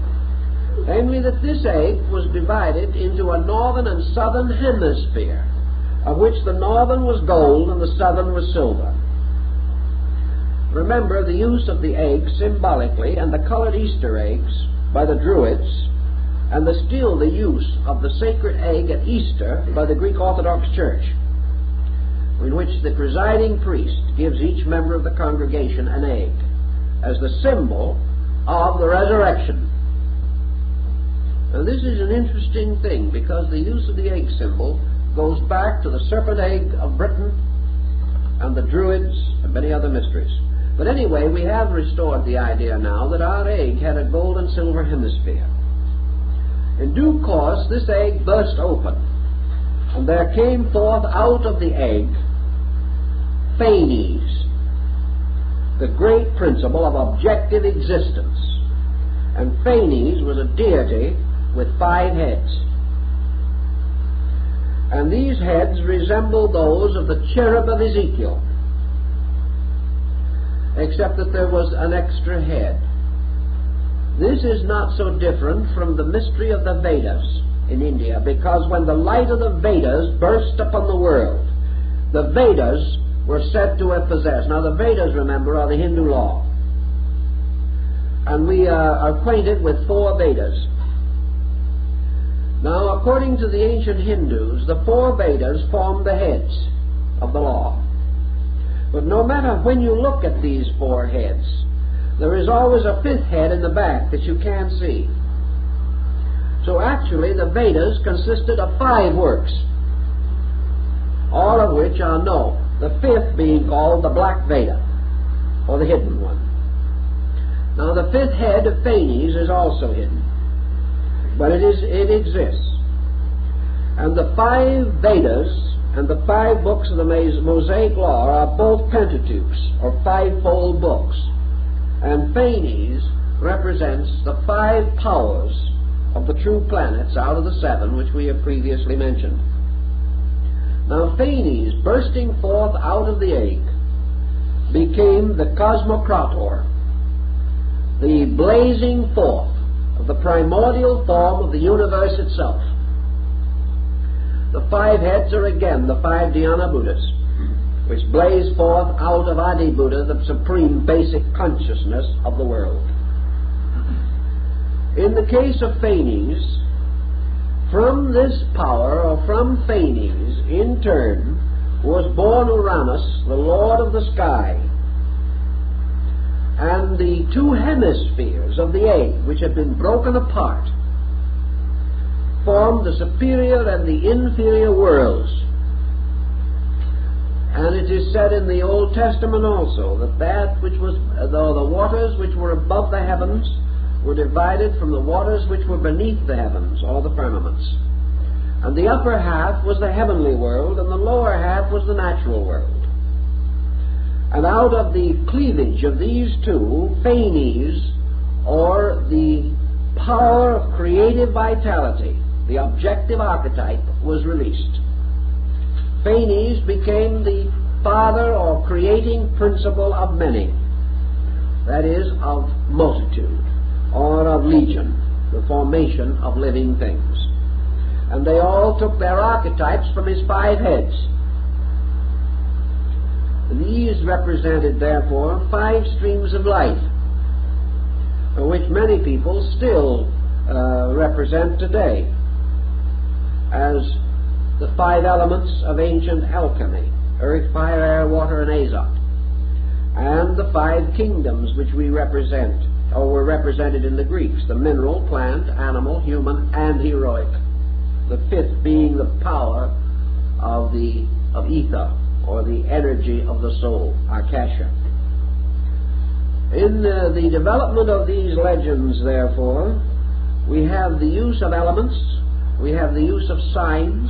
Namely, that this egg was divided into a northern and southern hemisphere, of which the northern was gold and the southern was silver. Remember the use of the egg symbolically, and the colored Easter eggs by the Druids, and still the use of the sacred egg at Easter by the Greek Orthodox Church, in which the presiding priest gives each member of the congregation an egg as the symbol of the resurrection. Now this is an interesting thing, because the use of the egg symbol goes back to the serpent egg of Britain and the Druids and many other mysteries. But anyway, we have restored the idea now that our egg had a gold and silver hemisphere. In due course, this egg burst open, and there came forth out of the egg Phanes, the great principle of objective existence. And Phanes was a deity with 5 heads. And these heads resembled those of the cherub of Ezekiel, except that there was an extra head. This is not so different from the mystery of the Vedas in India, because when the light of the Vedas burst upon the world, the Vedas were said to have possessed. Now the Vedas, remember, are the Hindu law. And we are acquainted with 4 Vedas. Now, according to the ancient Hindus, the 4 Vedas form the heads of the law. But no matter when you look at these 4 heads, there is always a 5th head in the back that you can't see. So actually the Vedas consisted of 5 works, all of which are known, the 5th being called the Black Veda, or the hidden one. Now the 5th head of Phanes is also hidden, but it exists. And the 5 Vedas and the 5 books of the Mosaic Law are both Pentateuchs, or 5-fold books. And Phanes represents the 5 powers of the true planets out of the 7 which we have previously mentioned. Now Phanes, bursting forth out of the egg, became the Cosmocrator, the blazing forth of the primordial form of the universe itself. The 5 heads are again the 5 Dhyana Buddhas, which blaze forth out of Adi Buddha, the supreme basic consciousness of the world. In the case of Phanes, from this power, or from Phanes, in turn, was born Uranus, the lord of the sky, and the 2 hemispheres of the egg, which had been broken apart, formed the superior and the inferior worlds. And it is said in the Old Testament also that which was, though the waters which were above the heavens were divided from the waters which were beneath the heavens, or the firmaments. And the upper half was the heavenly world, and the lower half was the natural world. And out of the cleavage of these 2, Phanes, or the power of creative vitality, the objective archetype, was released. Phanes became the father or creating principle of many, that is, of multitude, or of legion, the formation of living things. And they all took their archetypes from his 5 heads. These represented, therefore, 5 streams of life, which many people still represent today as the 5 elements of ancient alchemy: earth, fire, air, water, and azote, and the 5 kingdoms which we represent, or were represented in the Greeks: the mineral, plant, animal, human, and heroic. The 5th being the power of ether, or the energy of the soul, Akasha. In the development of these legends, therefore, we have the use of elements, we have the use of signs.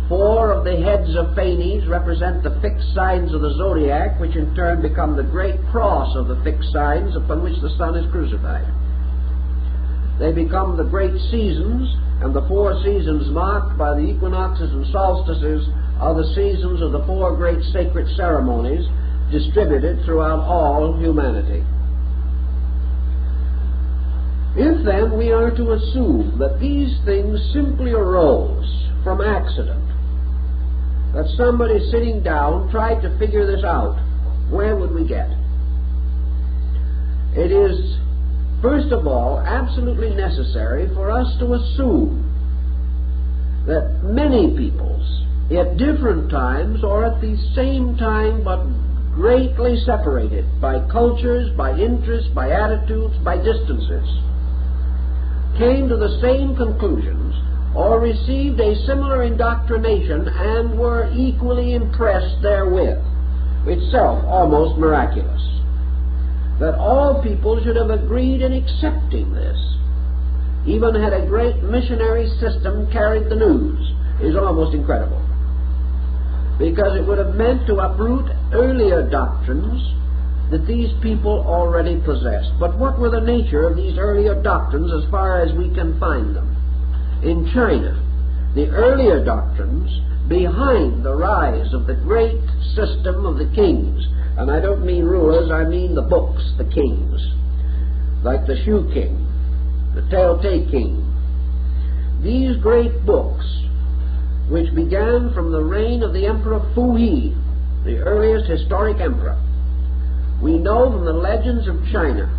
4 of the heads of Phanes represent the fixed signs of the zodiac, which in turn become the great cross of the fixed signs upon which the sun is crucified. They become the great seasons, and the 4 seasons marked by the equinoxes and solstices are the seasons of the 4 great sacred ceremonies distributed throughout all humanity. If then we are to assume that these things simply arose from accident, that somebody sitting down tried to figure this out, where would we get? It is, first of all, absolutely necessary for us to assume that many peoples, at different times or at the same time but greatly separated by cultures, by interests, by attitudes, by distances, came to the same conclusions or received a similar indoctrination and were equally impressed therewith, itself almost miraculous. That all people should have agreed in accepting this, even had a great missionary system carried the news, is almost incredible. Because it would have meant to uproot earlier doctrines that these people already possessed. But what were the nature of these earlier doctrines as far as we can find them? In China, the earlier doctrines behind the rise of the great system of the kings, and I don't mean rulers, I mean the books, the kings, like the Shu King, the Tao-Te King. These great books, which began from the reign of the Emperor Fu He, the earliest historic emperor, we know from the legends of China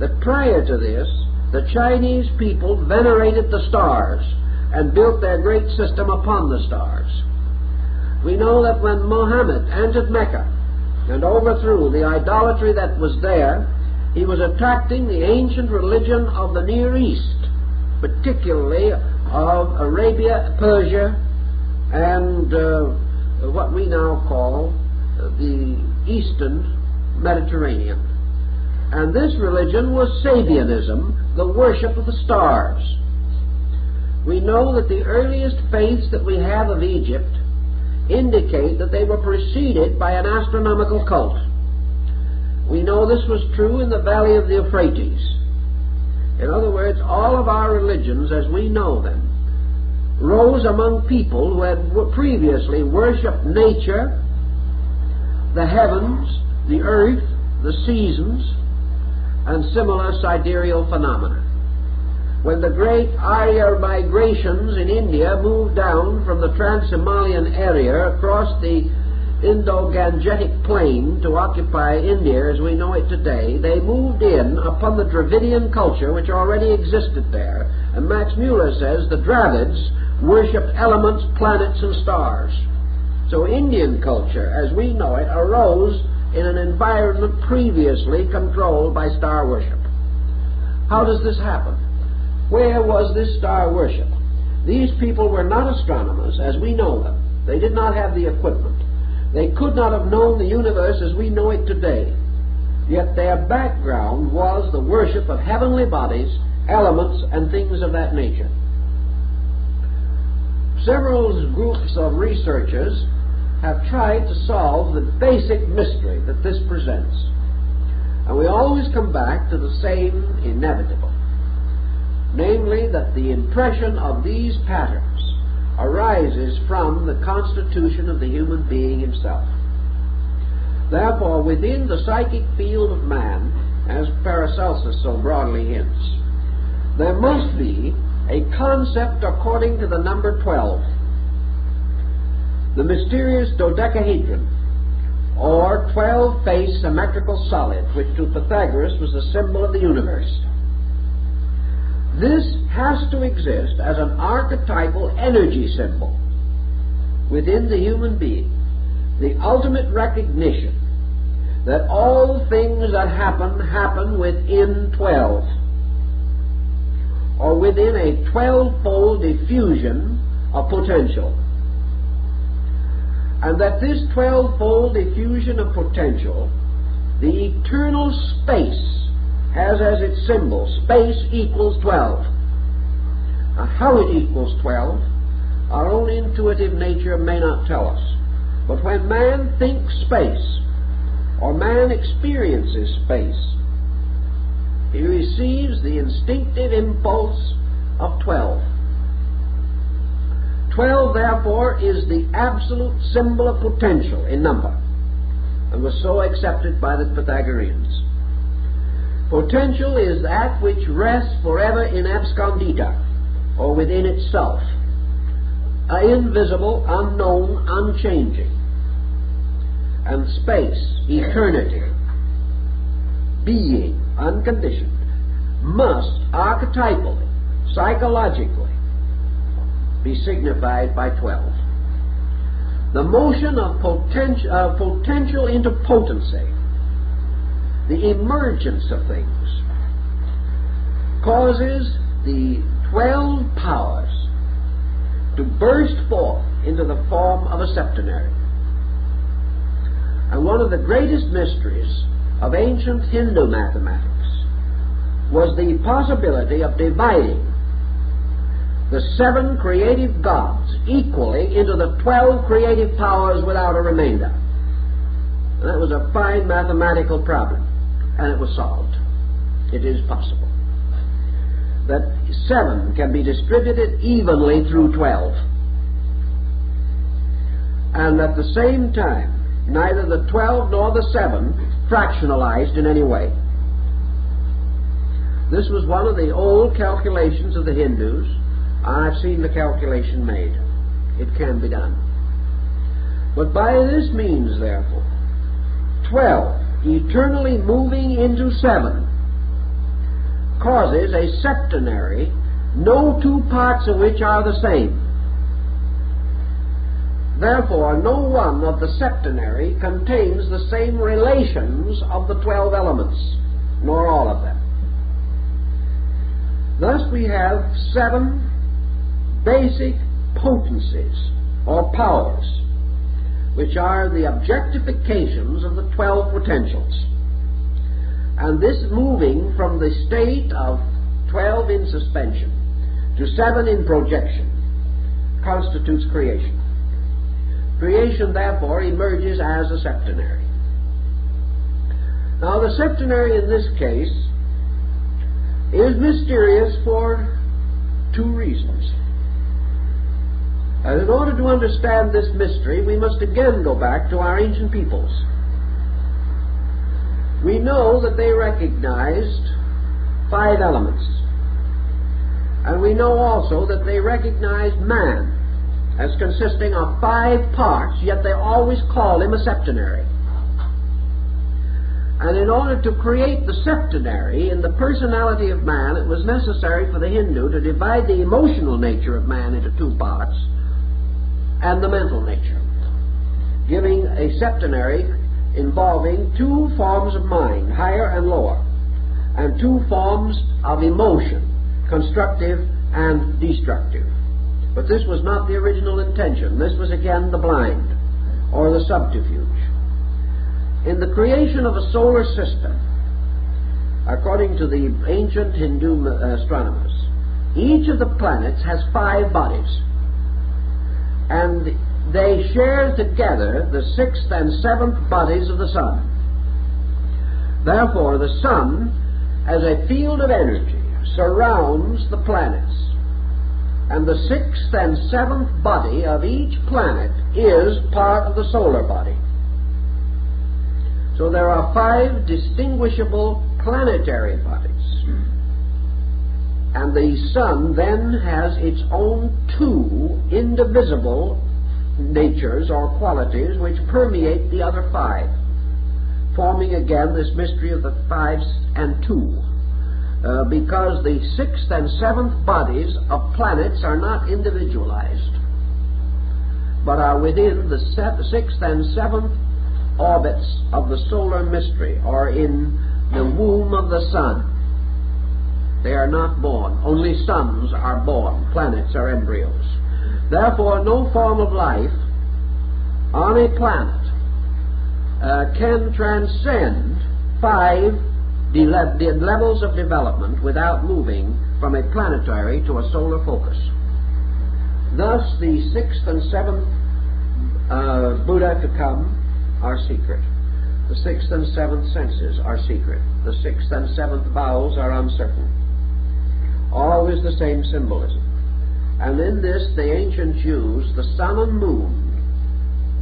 that prior to this, the Chinese people venerated the stars and built their great system upon the stars. We know that when Muhammad entered Mecca and overthrew the idolatry that was there, he was attracting the ancient religion of the Near East, particularly of Arabia, Persia, and what we now call the Eastern Mediterranean. And this religion was Sabianism, the worship of the stars. We know that the earliest faiths that we have of Egypt indicate that they were preceded by an astronomical cult. We know this was true in the valley of the Euphrates. In other words, all of our religions as we know them rose among people who had previously worshipped nature, the heavens, the earth, the seasons, and similar sidereal phenomena. When the great Arya migrations in India moved down from the Trans-Himalayan area across the Indo-Gangetic plain to occupy India as we know it today, they moved in upon the Dravidian culture which already existed there. And Max Muller says the Dravids worshipped elements, planets, and stars. So Indian culture, as we know it, arose in an environment previously controlled by star worship. How does this happen? Where was this star worship? These people were not astronomers as we know them. They did not have the equipment. They could not have known the universe as we know it today. Yet their background was the worship of heavenly bodies, elements, and things of that nature. Several groups of researchers have tried to solve the basic mystery that this presents. And we always come back to the same inevitable. namely that the impression of these patterns arises from the constitution of the human being himself. Therefore, within the psychic field of man, as Paracelsus so broadly hints, there must be a concept according to the number 12, the mysterious dodecahedron, or 12-faced symmetrical solid, which to Pythagoras was the symbol of the universe. This has to exist as an archetypal energy symbol within the human being, the ultimate recognition that all things that happen within 12, or within a 12-fold diffusion of potential. And that this 12-fold diffusion of potential, the eternal space, has as its symbol, space equals 12. Now, how it equals 12, our own intuitive nature may not tell us. But when man thinks space, or man experiences space, he receives the instinctive impulse of 12. 12, therefore, is the absolute symbol of potential in number, and was so accepted by the Pythagoreans. Potential is that which rests forever in abscondita, or within itself, invisible, unknown, unchanging. And space, eternity, being, unconditioned, must archetypally, psychologically, be signified by 12. The motion of potential into potency, the emergence of things, causes the 12 powers to burst forth into the form of a septenary. And one of the greatest mysteries of ancient Hindu mathematics was the possibility of dividing the 7 creative gods equally into the 12 creative powers without a remainder. And that was a fine mathematical problem, and it was solved. It is possible that 7 can be distributed evenly through 12, and at the same time neither the 12 nor the 7 fractionalized in any way. This was one of the old calculations of the Hindus. I've seen the calculation made. It can be done. But by this means, therefore, 12 eternally moving into 7 causes a septenary, no two parts of which are the same. Therefore, no one of the septenary contains the same relations of the 12 elements, nor all of them. Thus we have 7 basic potencies, or powers, which are the objectifications of the 12 potentials. And this moving from the state of 12 in suspension to 7 in projection constitutes creation. Creation, therefore, emerges as a septenary. Now, the septenary in this case is mysterious for 2 reasons. And in order to understand this mystery, we must again go back to our ancient peoples. We know that they recognized 5 elements. And we know also that they recognized man as consisting of 5 parts, yet they always called him a septenary. And in order to create the septenary in the personality of man, it was necessary for the Hindu to divide the emotional nature of man into 2 parts and the mental nature, giving a septenary involving 2 forms of mind, higher and lower, and 2 forms of emotion, constructive and destructive. But this was not the original intention. This was again the blind, or the subterfuge. In the creation of a solar system, according to the ancient Hindu astronomers, each of the planets has 5 bodies, and they share together the 6th and 7th bodies of the sun. Therefore, the sun, as a field of energy, surrounds the planets, and the sixth and seventh body of each planet is part of the solar body. So there are 5 distinguishable planetary bodies. And the sun then has its own 2 indivisible natures or qualities which permeate the other 5, forming again this mystery of the 5 and 2. Because the 6th and 7th bodies of planets are not individualized, but are within the 6th and 7th orbits of the solar mystery, or in the womb of the sun. They are not born. Only suns are born. Planets are embryos. Therefore, no form of life on a planet can transcend 5 levels of development without moving from a planetary to a solar focus. Thus, the 6th and 7th Buddha to come are secret. The 6th and 7th senses are secret. The 6th and 7th vowels are uncertain. Always the same symbolism. And in this, the ancients used the sun and moon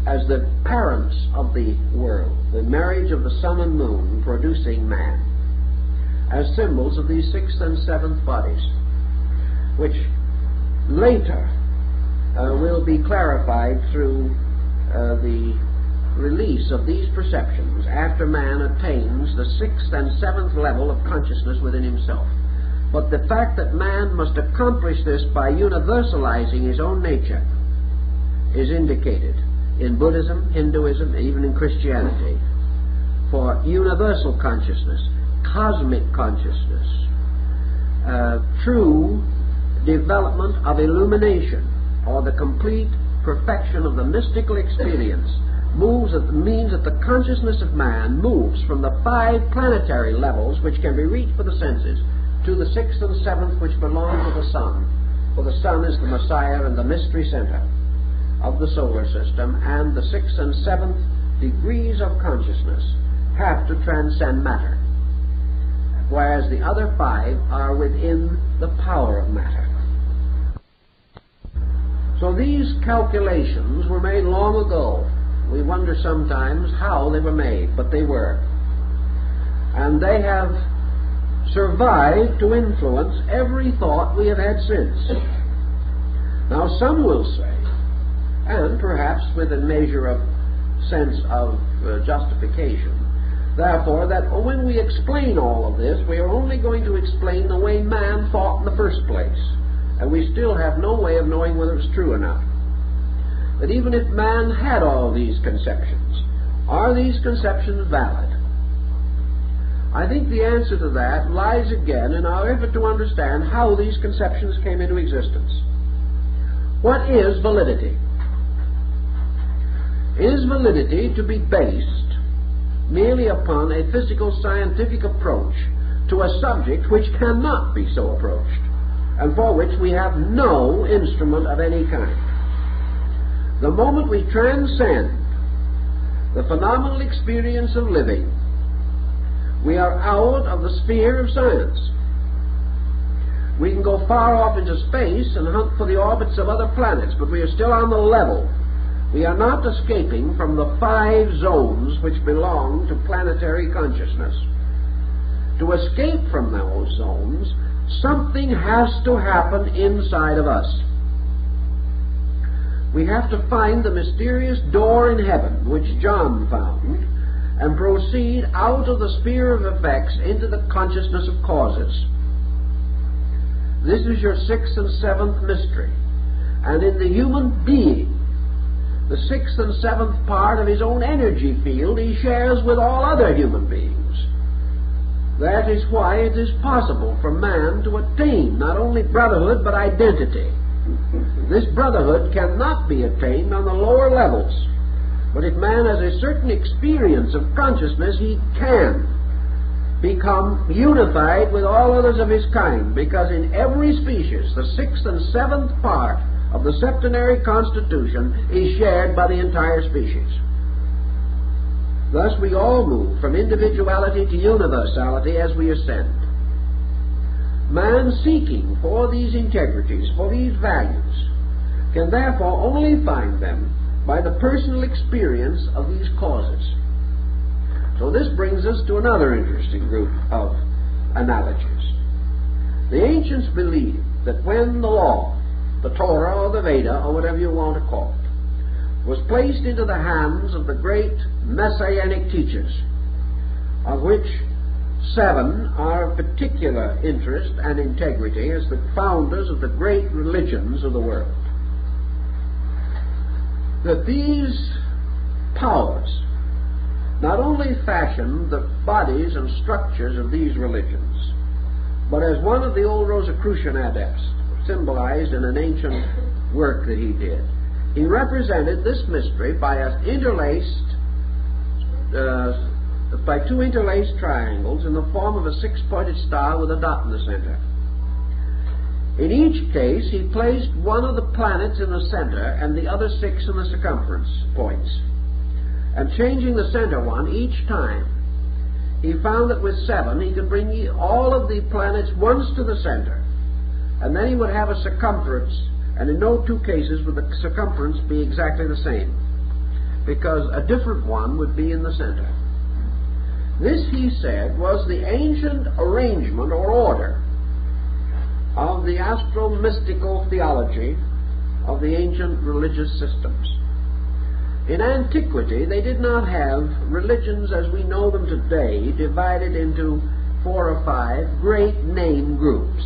as the parents of the world, the marriage of the sun and moon producing man, as symbols of these 6th and 7th bodies, which later will be clarified through the release of these perceptions after man attains the 6th and 7th level of consciousness within himself. But the fact that man must accomplish this by universalizing his own nature is indicated in Buddhism, Hinduism, even in Christianity, for universal consciousness, cosmic consciousness, true development of illumination, or the complete perfection of the mystical experience, means that the consciousness of man moves from the 5 planetary levels which can be reached for the senses to the 6th and 7th which belong to the sun. For the sun is the Messiah and the mystery center of the solar system, and the 6th and 7th degrees of consciousness have to transcend matter, whereas the other 5 are within the power of matter. So these calculations were made long ago. We wonder sometimes how they were made, but they were. And they have survived to influence every thought we have had since. Now some will say, and perhaps with a measure of sense of justification, therefore, that when we explain all of this, we are only going to explain the way man thought in the first place, and we still have no way of knowing whether it's true or not. That even if man had all these conceptions, are these conceptions valid? I think the answer to that lies again in our effort to understand how these conceptions came into existence. What is validity? Is validity to be based merely upon a physical scientific approach to a subject which cannot be so approached, and for which we have no instrument of any kind? The moment we transcend the phenomenal experience of living, we are out of the sphere of science. We can go far off into space and hunt for the orbits of other planets, but we are still on the level. We are not escaping from the 5 zones which belong to planetary consciousness. To escape from those zones, something has to happen inside of us. We have to find the mysterious door in heaven, which John found, and proceed out of the sphere of effects into the consciousness of causes. This is your 6th and 7th mystery. And in the human being, the 6th and 7th part of his own energy field he shares with all other human beings. That is why it is possible for man to attain not only brotherhood but identity. This brotherhood cannot be attained on the lower levels, but if man has a certain experience of consciousness, he can become unified with all others of his kind, because in every species the 6th and 7th part of the septenary constitution is shared by the entire species. Thus we all move from individuality to universality as we ascend. Man seeking for these integrities, for these values, can therefore only find them by the personal experience of these causes. So this brings us to another interesting group of analogies. The ancients believed that when the law, the Torah or the Veda, or whatever you want to call it, was placed into the hands of the great messianic teachers, of which 7 are of particular interest and integrity as the founders of the great religions of the world, that these powers not only fashioned the bodies and structures of these religions, but as one of the old Rosicrucian adepts symbolized in an ancient work that he did, he represented this mystery by by 2 interlaced triangles in the form of a 6-pointed star with a dot in the center. In each case, he placed one of the planets in the center and the other 6 in the circumference points. And changing the center one each time, he found that with 7 he could bring all of the planets once to the center, and then he would have a circumference, and in no 2 cases would the circumference be exactly the same, because a different one would be in the center. This, he said, was the ancient arrangement or order of the astro-mystical theology of the ancient religious systems. In antiquity, they did not have religions as we know them today divided into 4 or 5 great name groups.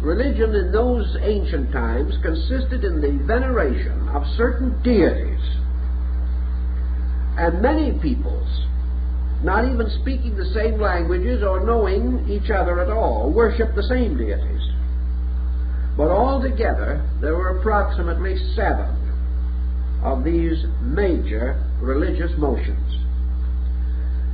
Religion in those ancient times consisted in the veneration of certain deities, and many peoples, not even speaking the same languages or knowing each other at all, worshiped the same deities. But altogether, there were approximately 7 of these major religious motions.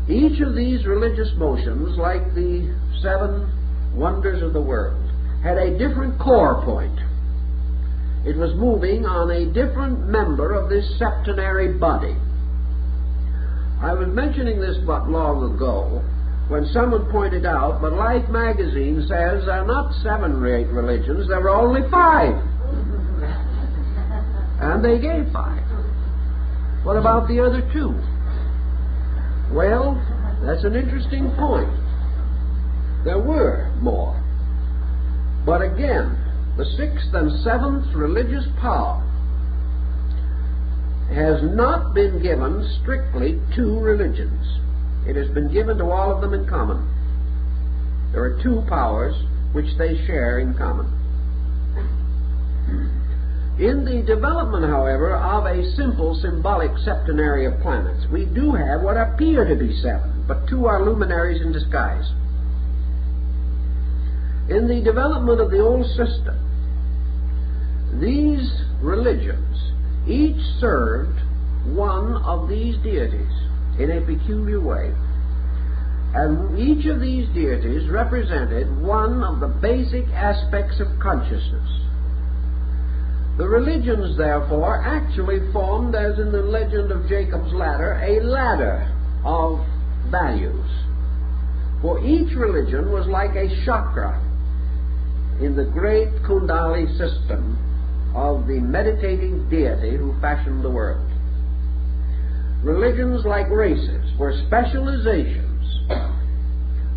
Each of these religious motions, like the 7 wonders of the world, had a different core point. It was moving on a different member of this septenary body. I was mentioning this but long ago when someone pointed out, but Life magazine says there are not 7 great religions, there were only 5. And they gave 5. What about the other 2? Well, that's an interesting point. There were more. But again, the 6th and 7th religious power has not been given strictly to religions. It has been given to all of them in common. There are 2 powers which they share in common. In the development, however, of a simple symbolic septenary of planets, we do have what appear to be 7, but 2 are luminaries in disguise. In the development of the old system, these religions each served one of these deities in a peculiar way. And each of these deities represented one of the basic aspects of consciousness. The religions, therefore, actually formed, as in the legend of Jacob's ladder, a ladder of values. For each religion was like a chakra in the great Kundali system of the meditating deity who fashioned the world. Religions, like races, were specializations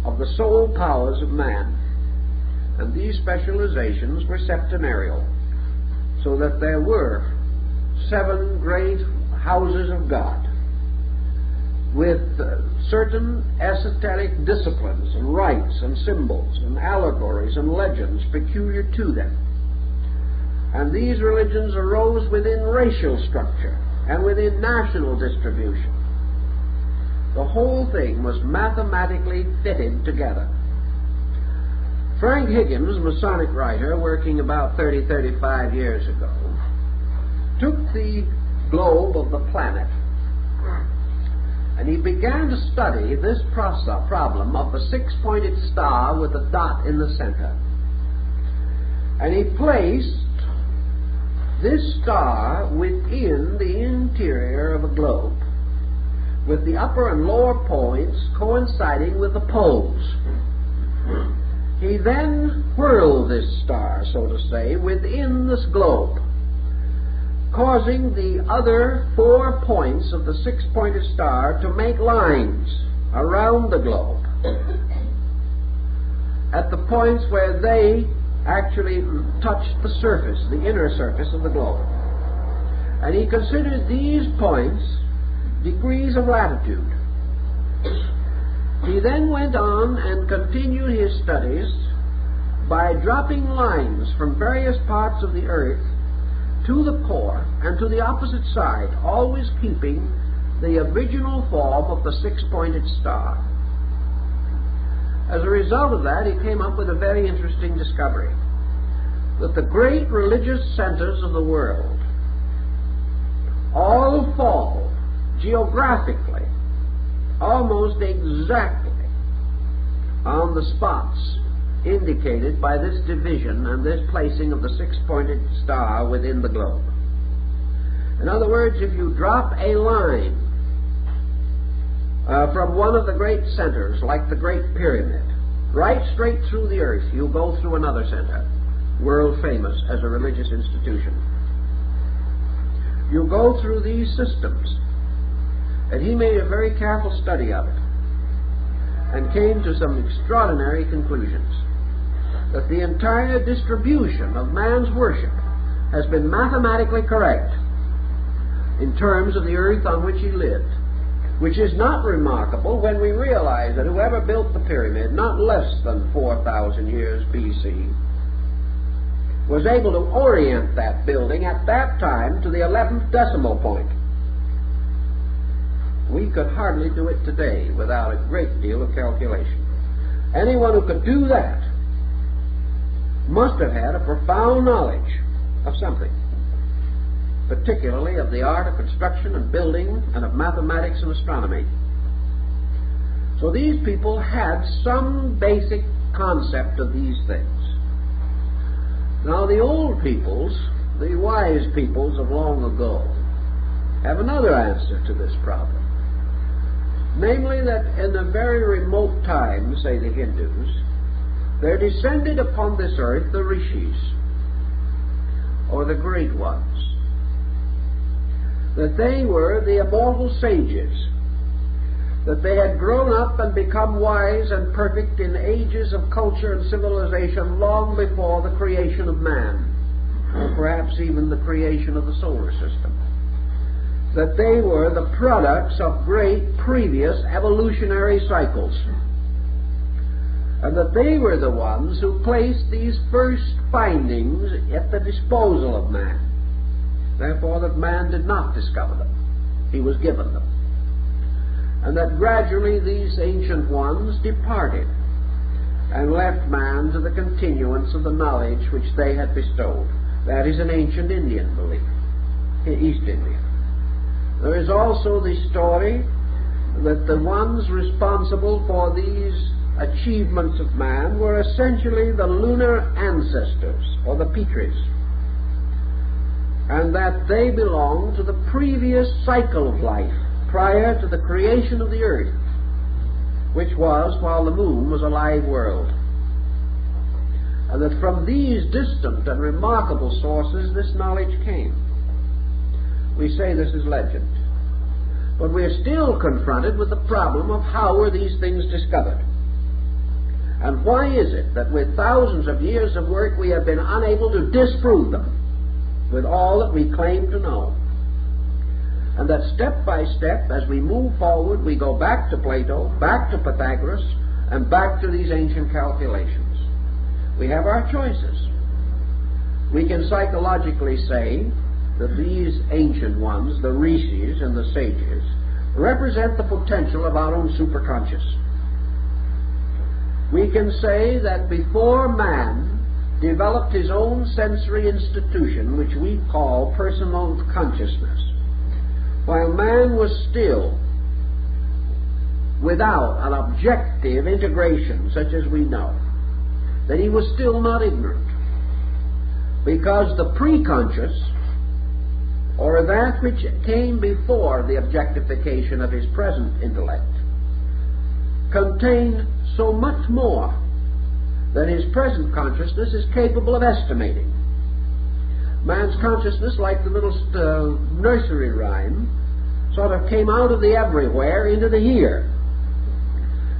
of the soul powers of man, and these specializations were septenarial, so that there were 7 great houses of God with certain esoteric disciplines and rites and symbols and allegories and legends peculiar to them. And these religions arose within racial structure and within national distribution. The whole thing was mathematically fitted together. Frank Higgins, Masonic writer, working about 35 years ago, took the globe of the planet and he began to study this problem of the 6-pointed star with a dot in the center. And he placed this star within the interior of a globe, with the upper and lower points coinciding with the poles. He then whirled this star, so to say, within this globe, causing the other 4 points of the six-pointed star to make lines around the globe at the points where they actually touched the surface, the inner surface of the globe. And he considered these points degrees of latitude. He then went on and continued his studies by dropping lines from various parts of the earth to the core and to the opposite side, always keeping the original form of the six-pointed star. As a result of that, he came up with a very interesting discovery, that the great religious centers of the world all fall geographically almost exactly on the spots indicated by this division and this placing of the six-pointed star within the globe. In other words, if you drop a line from one of the great centers, like the Great Pyramid, right straight through the earth, you go through another center, world famous as a religious institution. You go through these systems, and he made a very careful study of it and came to some extraordinary conclusions. That the entire distribution of man's worship has been mathematically correct in terms of the earth on which he lived, which is not remarkable when we realize that whoever built the pyramid, not less than 4,000 years B.C., was able to orient that building at that time to the 11th decimal point. We could hardly do it today without a great deal of calculation. Anyone who could do that must have had a profound knowledge of something, particularly of the art of construction and building and of mathematics and astronomy. So these people had some basic concept of these things. Now the old peoples, the wise peoples of long ago, have another answer to this problem. Namely that in a very remote time, say the Hindus, there descended upon this earth the rishis, or the great ones. That they were the immortal sages, that they had grown up and become wise and perfect in ages of culture and civilization long before the creation of man, or perhaps even the creation of the solar system. That they were the products of great previous evolutionary cycles, and that they were the ones who placed these first findings at the disposal of man. Therefore that man did not discover them, he was given them. And that gradually these ancient ones departed and left man to the continuance of the knowledge which they had bestowed. That is an ancient Indian belief, East India. There is also the story that the ones responsible for these achievements of man were essentially the lunar ancestors, or the Pitris, and that they belonged to the previous cycle of life prior to the creation of the earth, which was while the moon was a live world. And that from these distant and remarkable sources this knowledge came. We say this is legend, but we are still confronted with the problem of how were these things discovered. And why is it that with thousands of years of work we have been unable to disprove them with all that we claim to know? And that step by step, as we move forward, we go back to Plato, back to Pythagoras, and back to these ancient calculations. We have our choices. We can psychologically say that these ancient ones, the rishis and the sages, represent the potential of our own superconscious. We can say that before man developed his own sensory institution, which we call personal consciousness, while man was still without an objective integration such as we know, that he was still not ignorant, because the preconscious, or that which came before the objectification of his present intellect, contained so much more that his present consciousness is capable of estimating. Man's consciousness, like the little nursery rhyme, sort of came out of the everywhere into the here.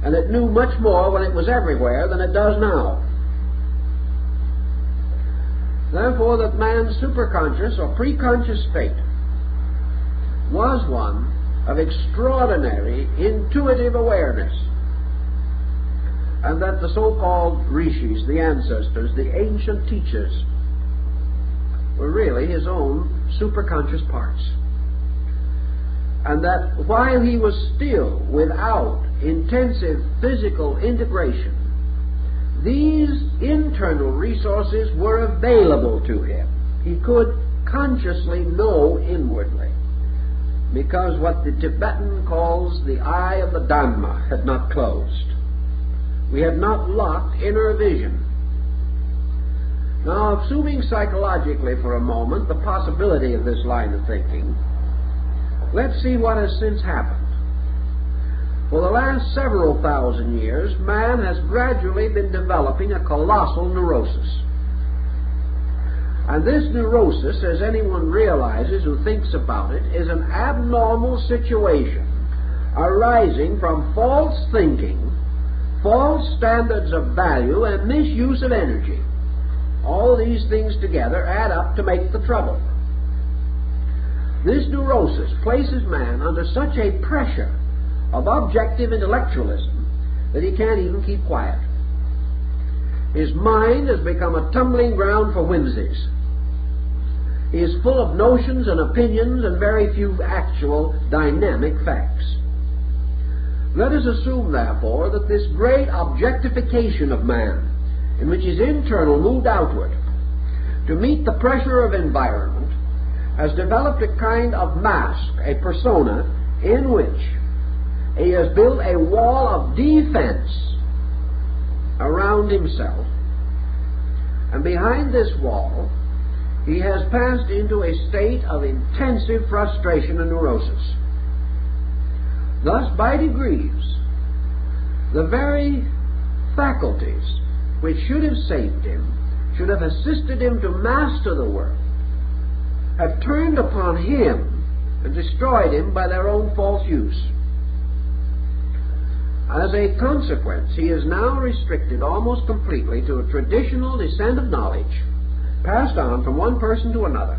And it knew much more when it was everywhere than it does now. Therefore, that man's superconscious or preconscious state was one of extraordinary intuitive awareness, and that the so-called rishis, the ancestors, the ancient teachers, were really his own superconscious parts. And that while he was still without intensive physical integration, these internal resources were available to him. He could consciously know inwardly, because what the Tibetan calls the eye of the Dhamma had not closed. We had not locked inner vision. Now, assuming psychologically for a moment the possibility of this line of thinking, let's see what has since happened. For the last several thousand years, man has gradually been developing a colossal neurosis. And this neurosis, as anyone realizes who thinks about it, is an abnormal situation arising from false thinking, false standards of value, and misuse of energy. All these things together add up to make the trouble. This neurosis places man under such a pressure of objective intellectualism that he can't even keep quiet. His mind has become a tumbling ground for whimsies. He is full of notions and opinions and very few actual dynamic facts. Let us assume, therefore, that this great objectification of man, in which his internal moved outward to meet the pressure of environment, has developed a kind of mask, a persona, in which he has built a wall of defense around himself, and behind this wall he has passed into a state of intensive frustration and neurosis. Thus, by degrees, the very faculties which should have saved him, should have assisted him to master the world, have turned upon him and destroyed him by their own false use. As a consequence, he is now restricted almost completely to a traditional descent of knowledge passed on from one person to another,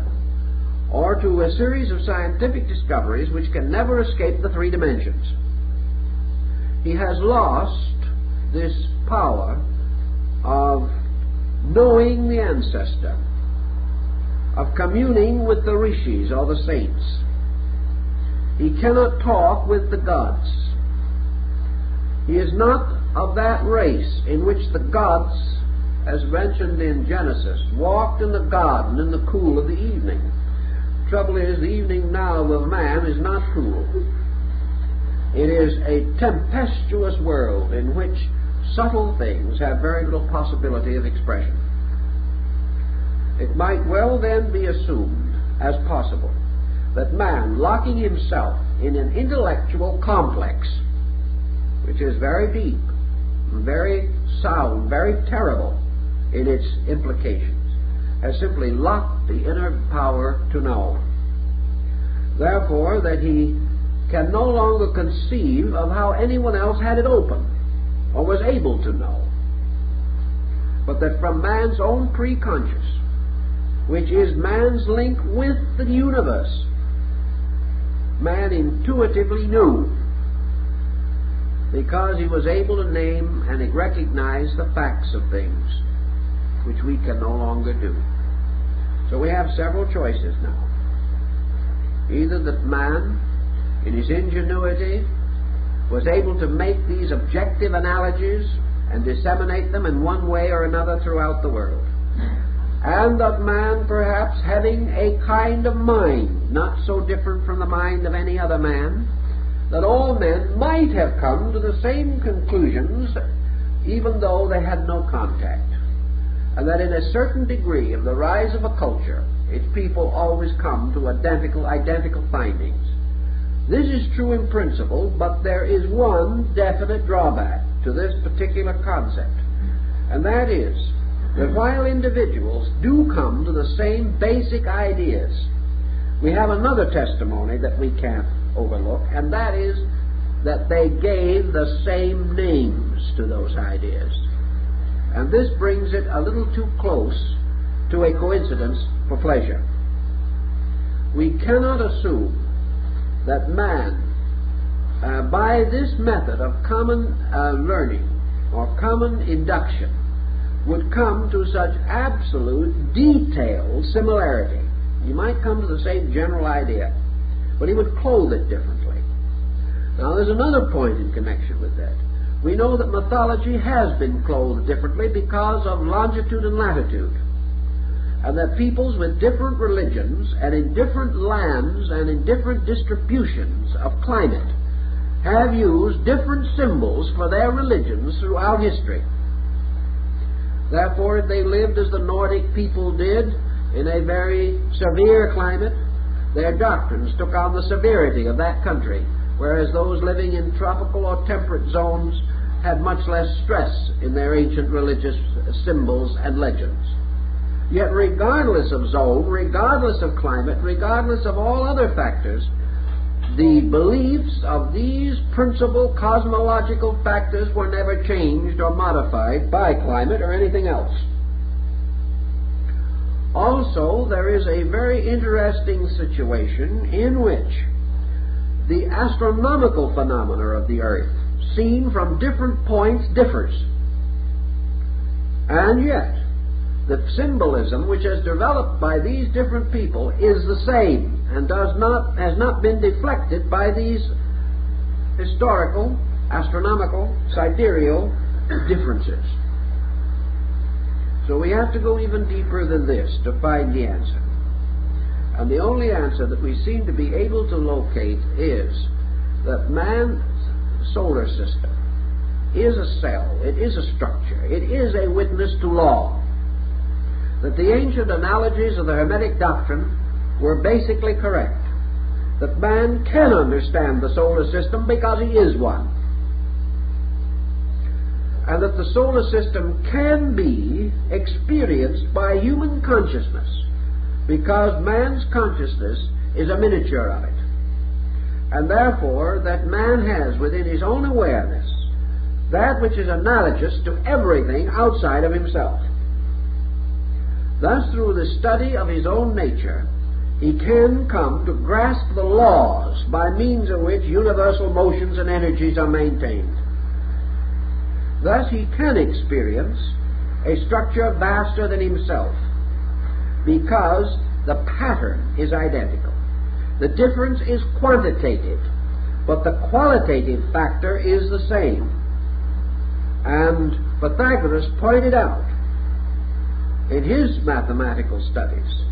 or to a series of scientific discoveries which can never escape the three dimensions. He has lost this power of knowing the ancestor, of communing with the rishis or the saints. He cannot talk with the gods. He is not of that race in which the gods, as mentioned in Genesis, walked in the garden in the cool of the evening. The trouble is, the evening now of man is not cool. It is a tempestuous world in which subtle things have very little possibility of expression. It might well then be assumed as possible that man, locking himself in an intellectual complex, which is very deep, very sound, very terrible in its implications, has simply locked the inner power to know. Therefore, that he can no longer conceive of how anyone else had it open or was able to know, but that from man's own preconscious, which is man's link with the universe, man intuitively knew, because he was able to name and recognize the facts of things, which we can no longer do. So we have several choices now. Either that man, in his ingenuity, was able to make these objective analogies and disseminate them in one way or another throughout the world, and that man, perhaps having a kind of mind not so different from the mind of any other man, that all men might have come to the same conclusions even though they had no contact, and that in a certain degree of the rise of a culture, its people always come to identical findings. This is true in principle, but there is one definite drawback to this particular concept, And that is that while individuals do come to the same basic ideas, we have another testimony that we can't overlook, and that is that they gave the same names to those ideas. And this brings it a little too close to a coincidence for pleasure. We cannot assume that man, by this method of common learning or common induction, would come to such absolute detailed similarity. He might come to the same general idea, but he would clothe it differently. Now there's another point in connection with that. We know that mythology has been clothed differently because of longitude and latitude, and that peoples with different religions and in different lands and in different distributions of climate have used different symbols for their religions throughout history. Therefore, if they lived as the Nordic people did in a very severe climate, their doctrines took on the severity of that country, whereas those living in tropical or temperate zones had much less stress in their ancient religious symbols and legends. Yet regardless of zone, regardless of climate, regardless of all other factors, the beliefs of these principal cosmological factors were never changed or modified by climate or anything else. Also, there is a very interesting situation in which the astronomical phenomena of the earth, seen from different points, differs. And yet, the symbolism which has developed by these different people is the same and has not been deflected by these historical, astronomical, sidereal differences. So we have to go even deeper than this to find the answer. And the only answer that we seem to be able to locate is that man's solar system is a cell, it is a structure, it is a witness to law. That the ancient analogies of the Hermetic doctrine were basically correct. That man can understand the solar system because he is one. And that the solar system can be experienced by human consciousness because man's consciousness is a miniature of it. And therefore that man has within his own awareness that which is analogous to everything outside of himself. Thus, through the study of his own nature, he can come to grasp the laws by means of which universal motions and energies are maintained. Thus, he can experience a structure vaster than himself because the pattern is identical. The difference is quantitative, but the qualitative factor is the same. And Pythagoras pointed out in his mathematical studies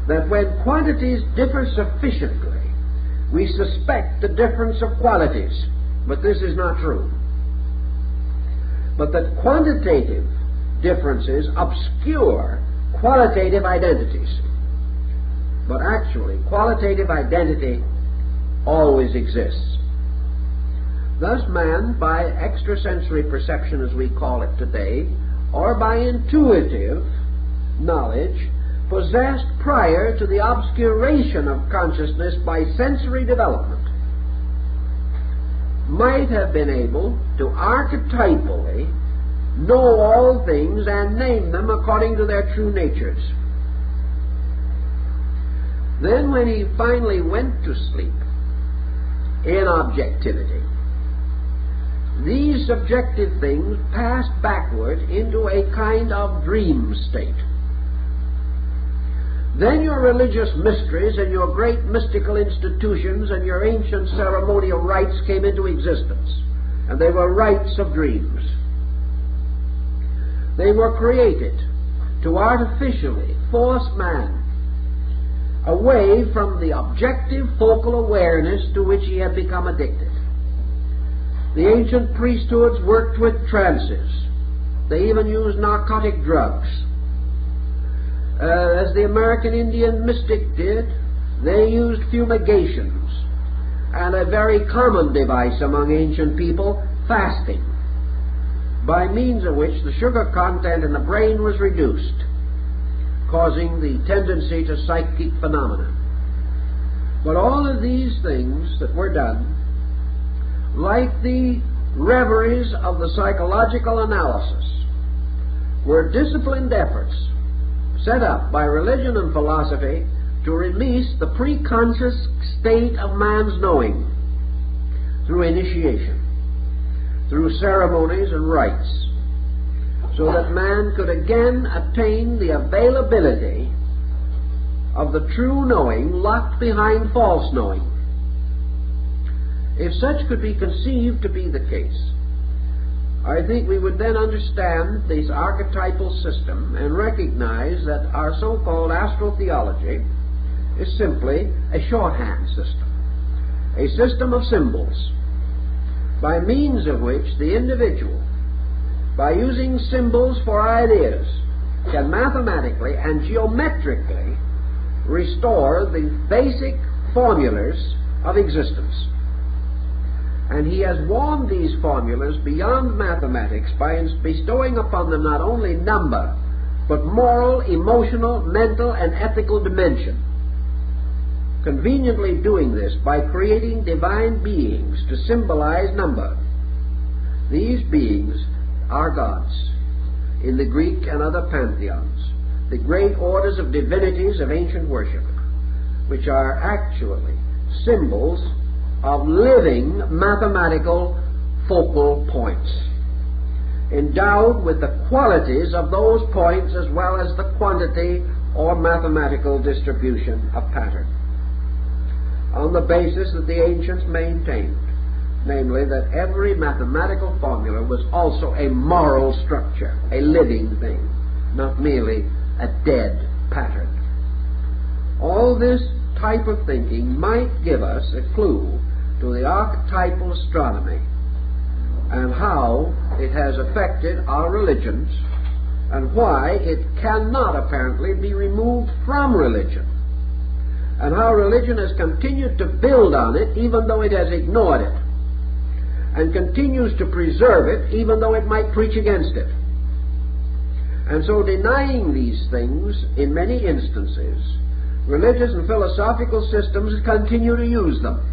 that when quantities differ sufficiently, we suspect the difference of qualities, but this is not true. But that quantitative differences obscure qualitative identities. But actually, qualitative identity always exists. Thus man, by extrasensory perception as we call it today, or by intuitive knowledge, possessed prior to the obscuration of consciousness by sensory development, might have been able to archetypally know all things and name them according to their true natures. Then when he finally went to sleep in objectivity, these subjective things passed backward into a kind of dream state. Then your religious mysteries and your great mystical institutions and your ancient ceremonial rites came into existence, and they were rites of dreams. They were created to artificially force man away from the objective focal awareness to which he had become addicted. The ancient priesthoods worked with trances. They even used narcotic drugs. As the American Indian mystic did, they used fumigations, and a very common device among ancient people, fasting. by means of which the sugar content in the brain was reduced, causing the tendency to psychic phenomena. But all of these things that were done, like the reveries of the psychological analysis, were disciplined efforts set up by religion and philosophy to release the preconscious state of man's knowing through initiation, through ceremonies and rites, so that man could again attain the availability of the true knowing locked behind false knowing. If such could be conceived to be the case, I think we would then understand this archetypal system and recognize that our so-called astral theology is simply a shorthand system, a system of symbols, by means of which the individual, by using symbols for ideas, can mathematically and geometrically restore the basic formulas of existence. And he has warmed these formulas beyond mathematics by bestowing upon them not only number, but moral, emotional, mental, and ethical dimension, conveniently doing this by creating divine beings to symbolize number. These beings are gods in the Greek and other pantheons, the great orders of divinities of ancient worship, which are actually symbols of living mathematical focal points, endowed with the qualities of those points as well as the quantity or mathematical distribution of pattern, on the basis that the ancients maintained, namely that every mathematical formula was also a moral structure, a living thing, not merely a dead pattern. All this type of thinking might give us a clue to the archetypal astronomy and how it has affected our religions and why it cannot apparently be removed from religion, and how religion has continued to build on it even though it has ignored it, and continues to preserve it even though it might preach against it. And so, denying these things in many instances, religious and philosophical systems continue to use them,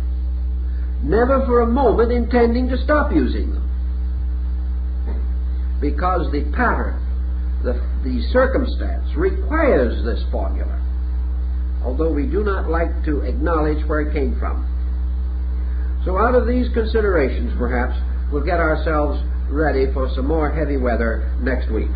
never for a moment intending to stop using them, because the pattern, the circumstance requires this formula, although we do not like to acknowledge where it came from. So out of these considerations, perhaps, we'll get ourselves ready for some more heavy weather next week.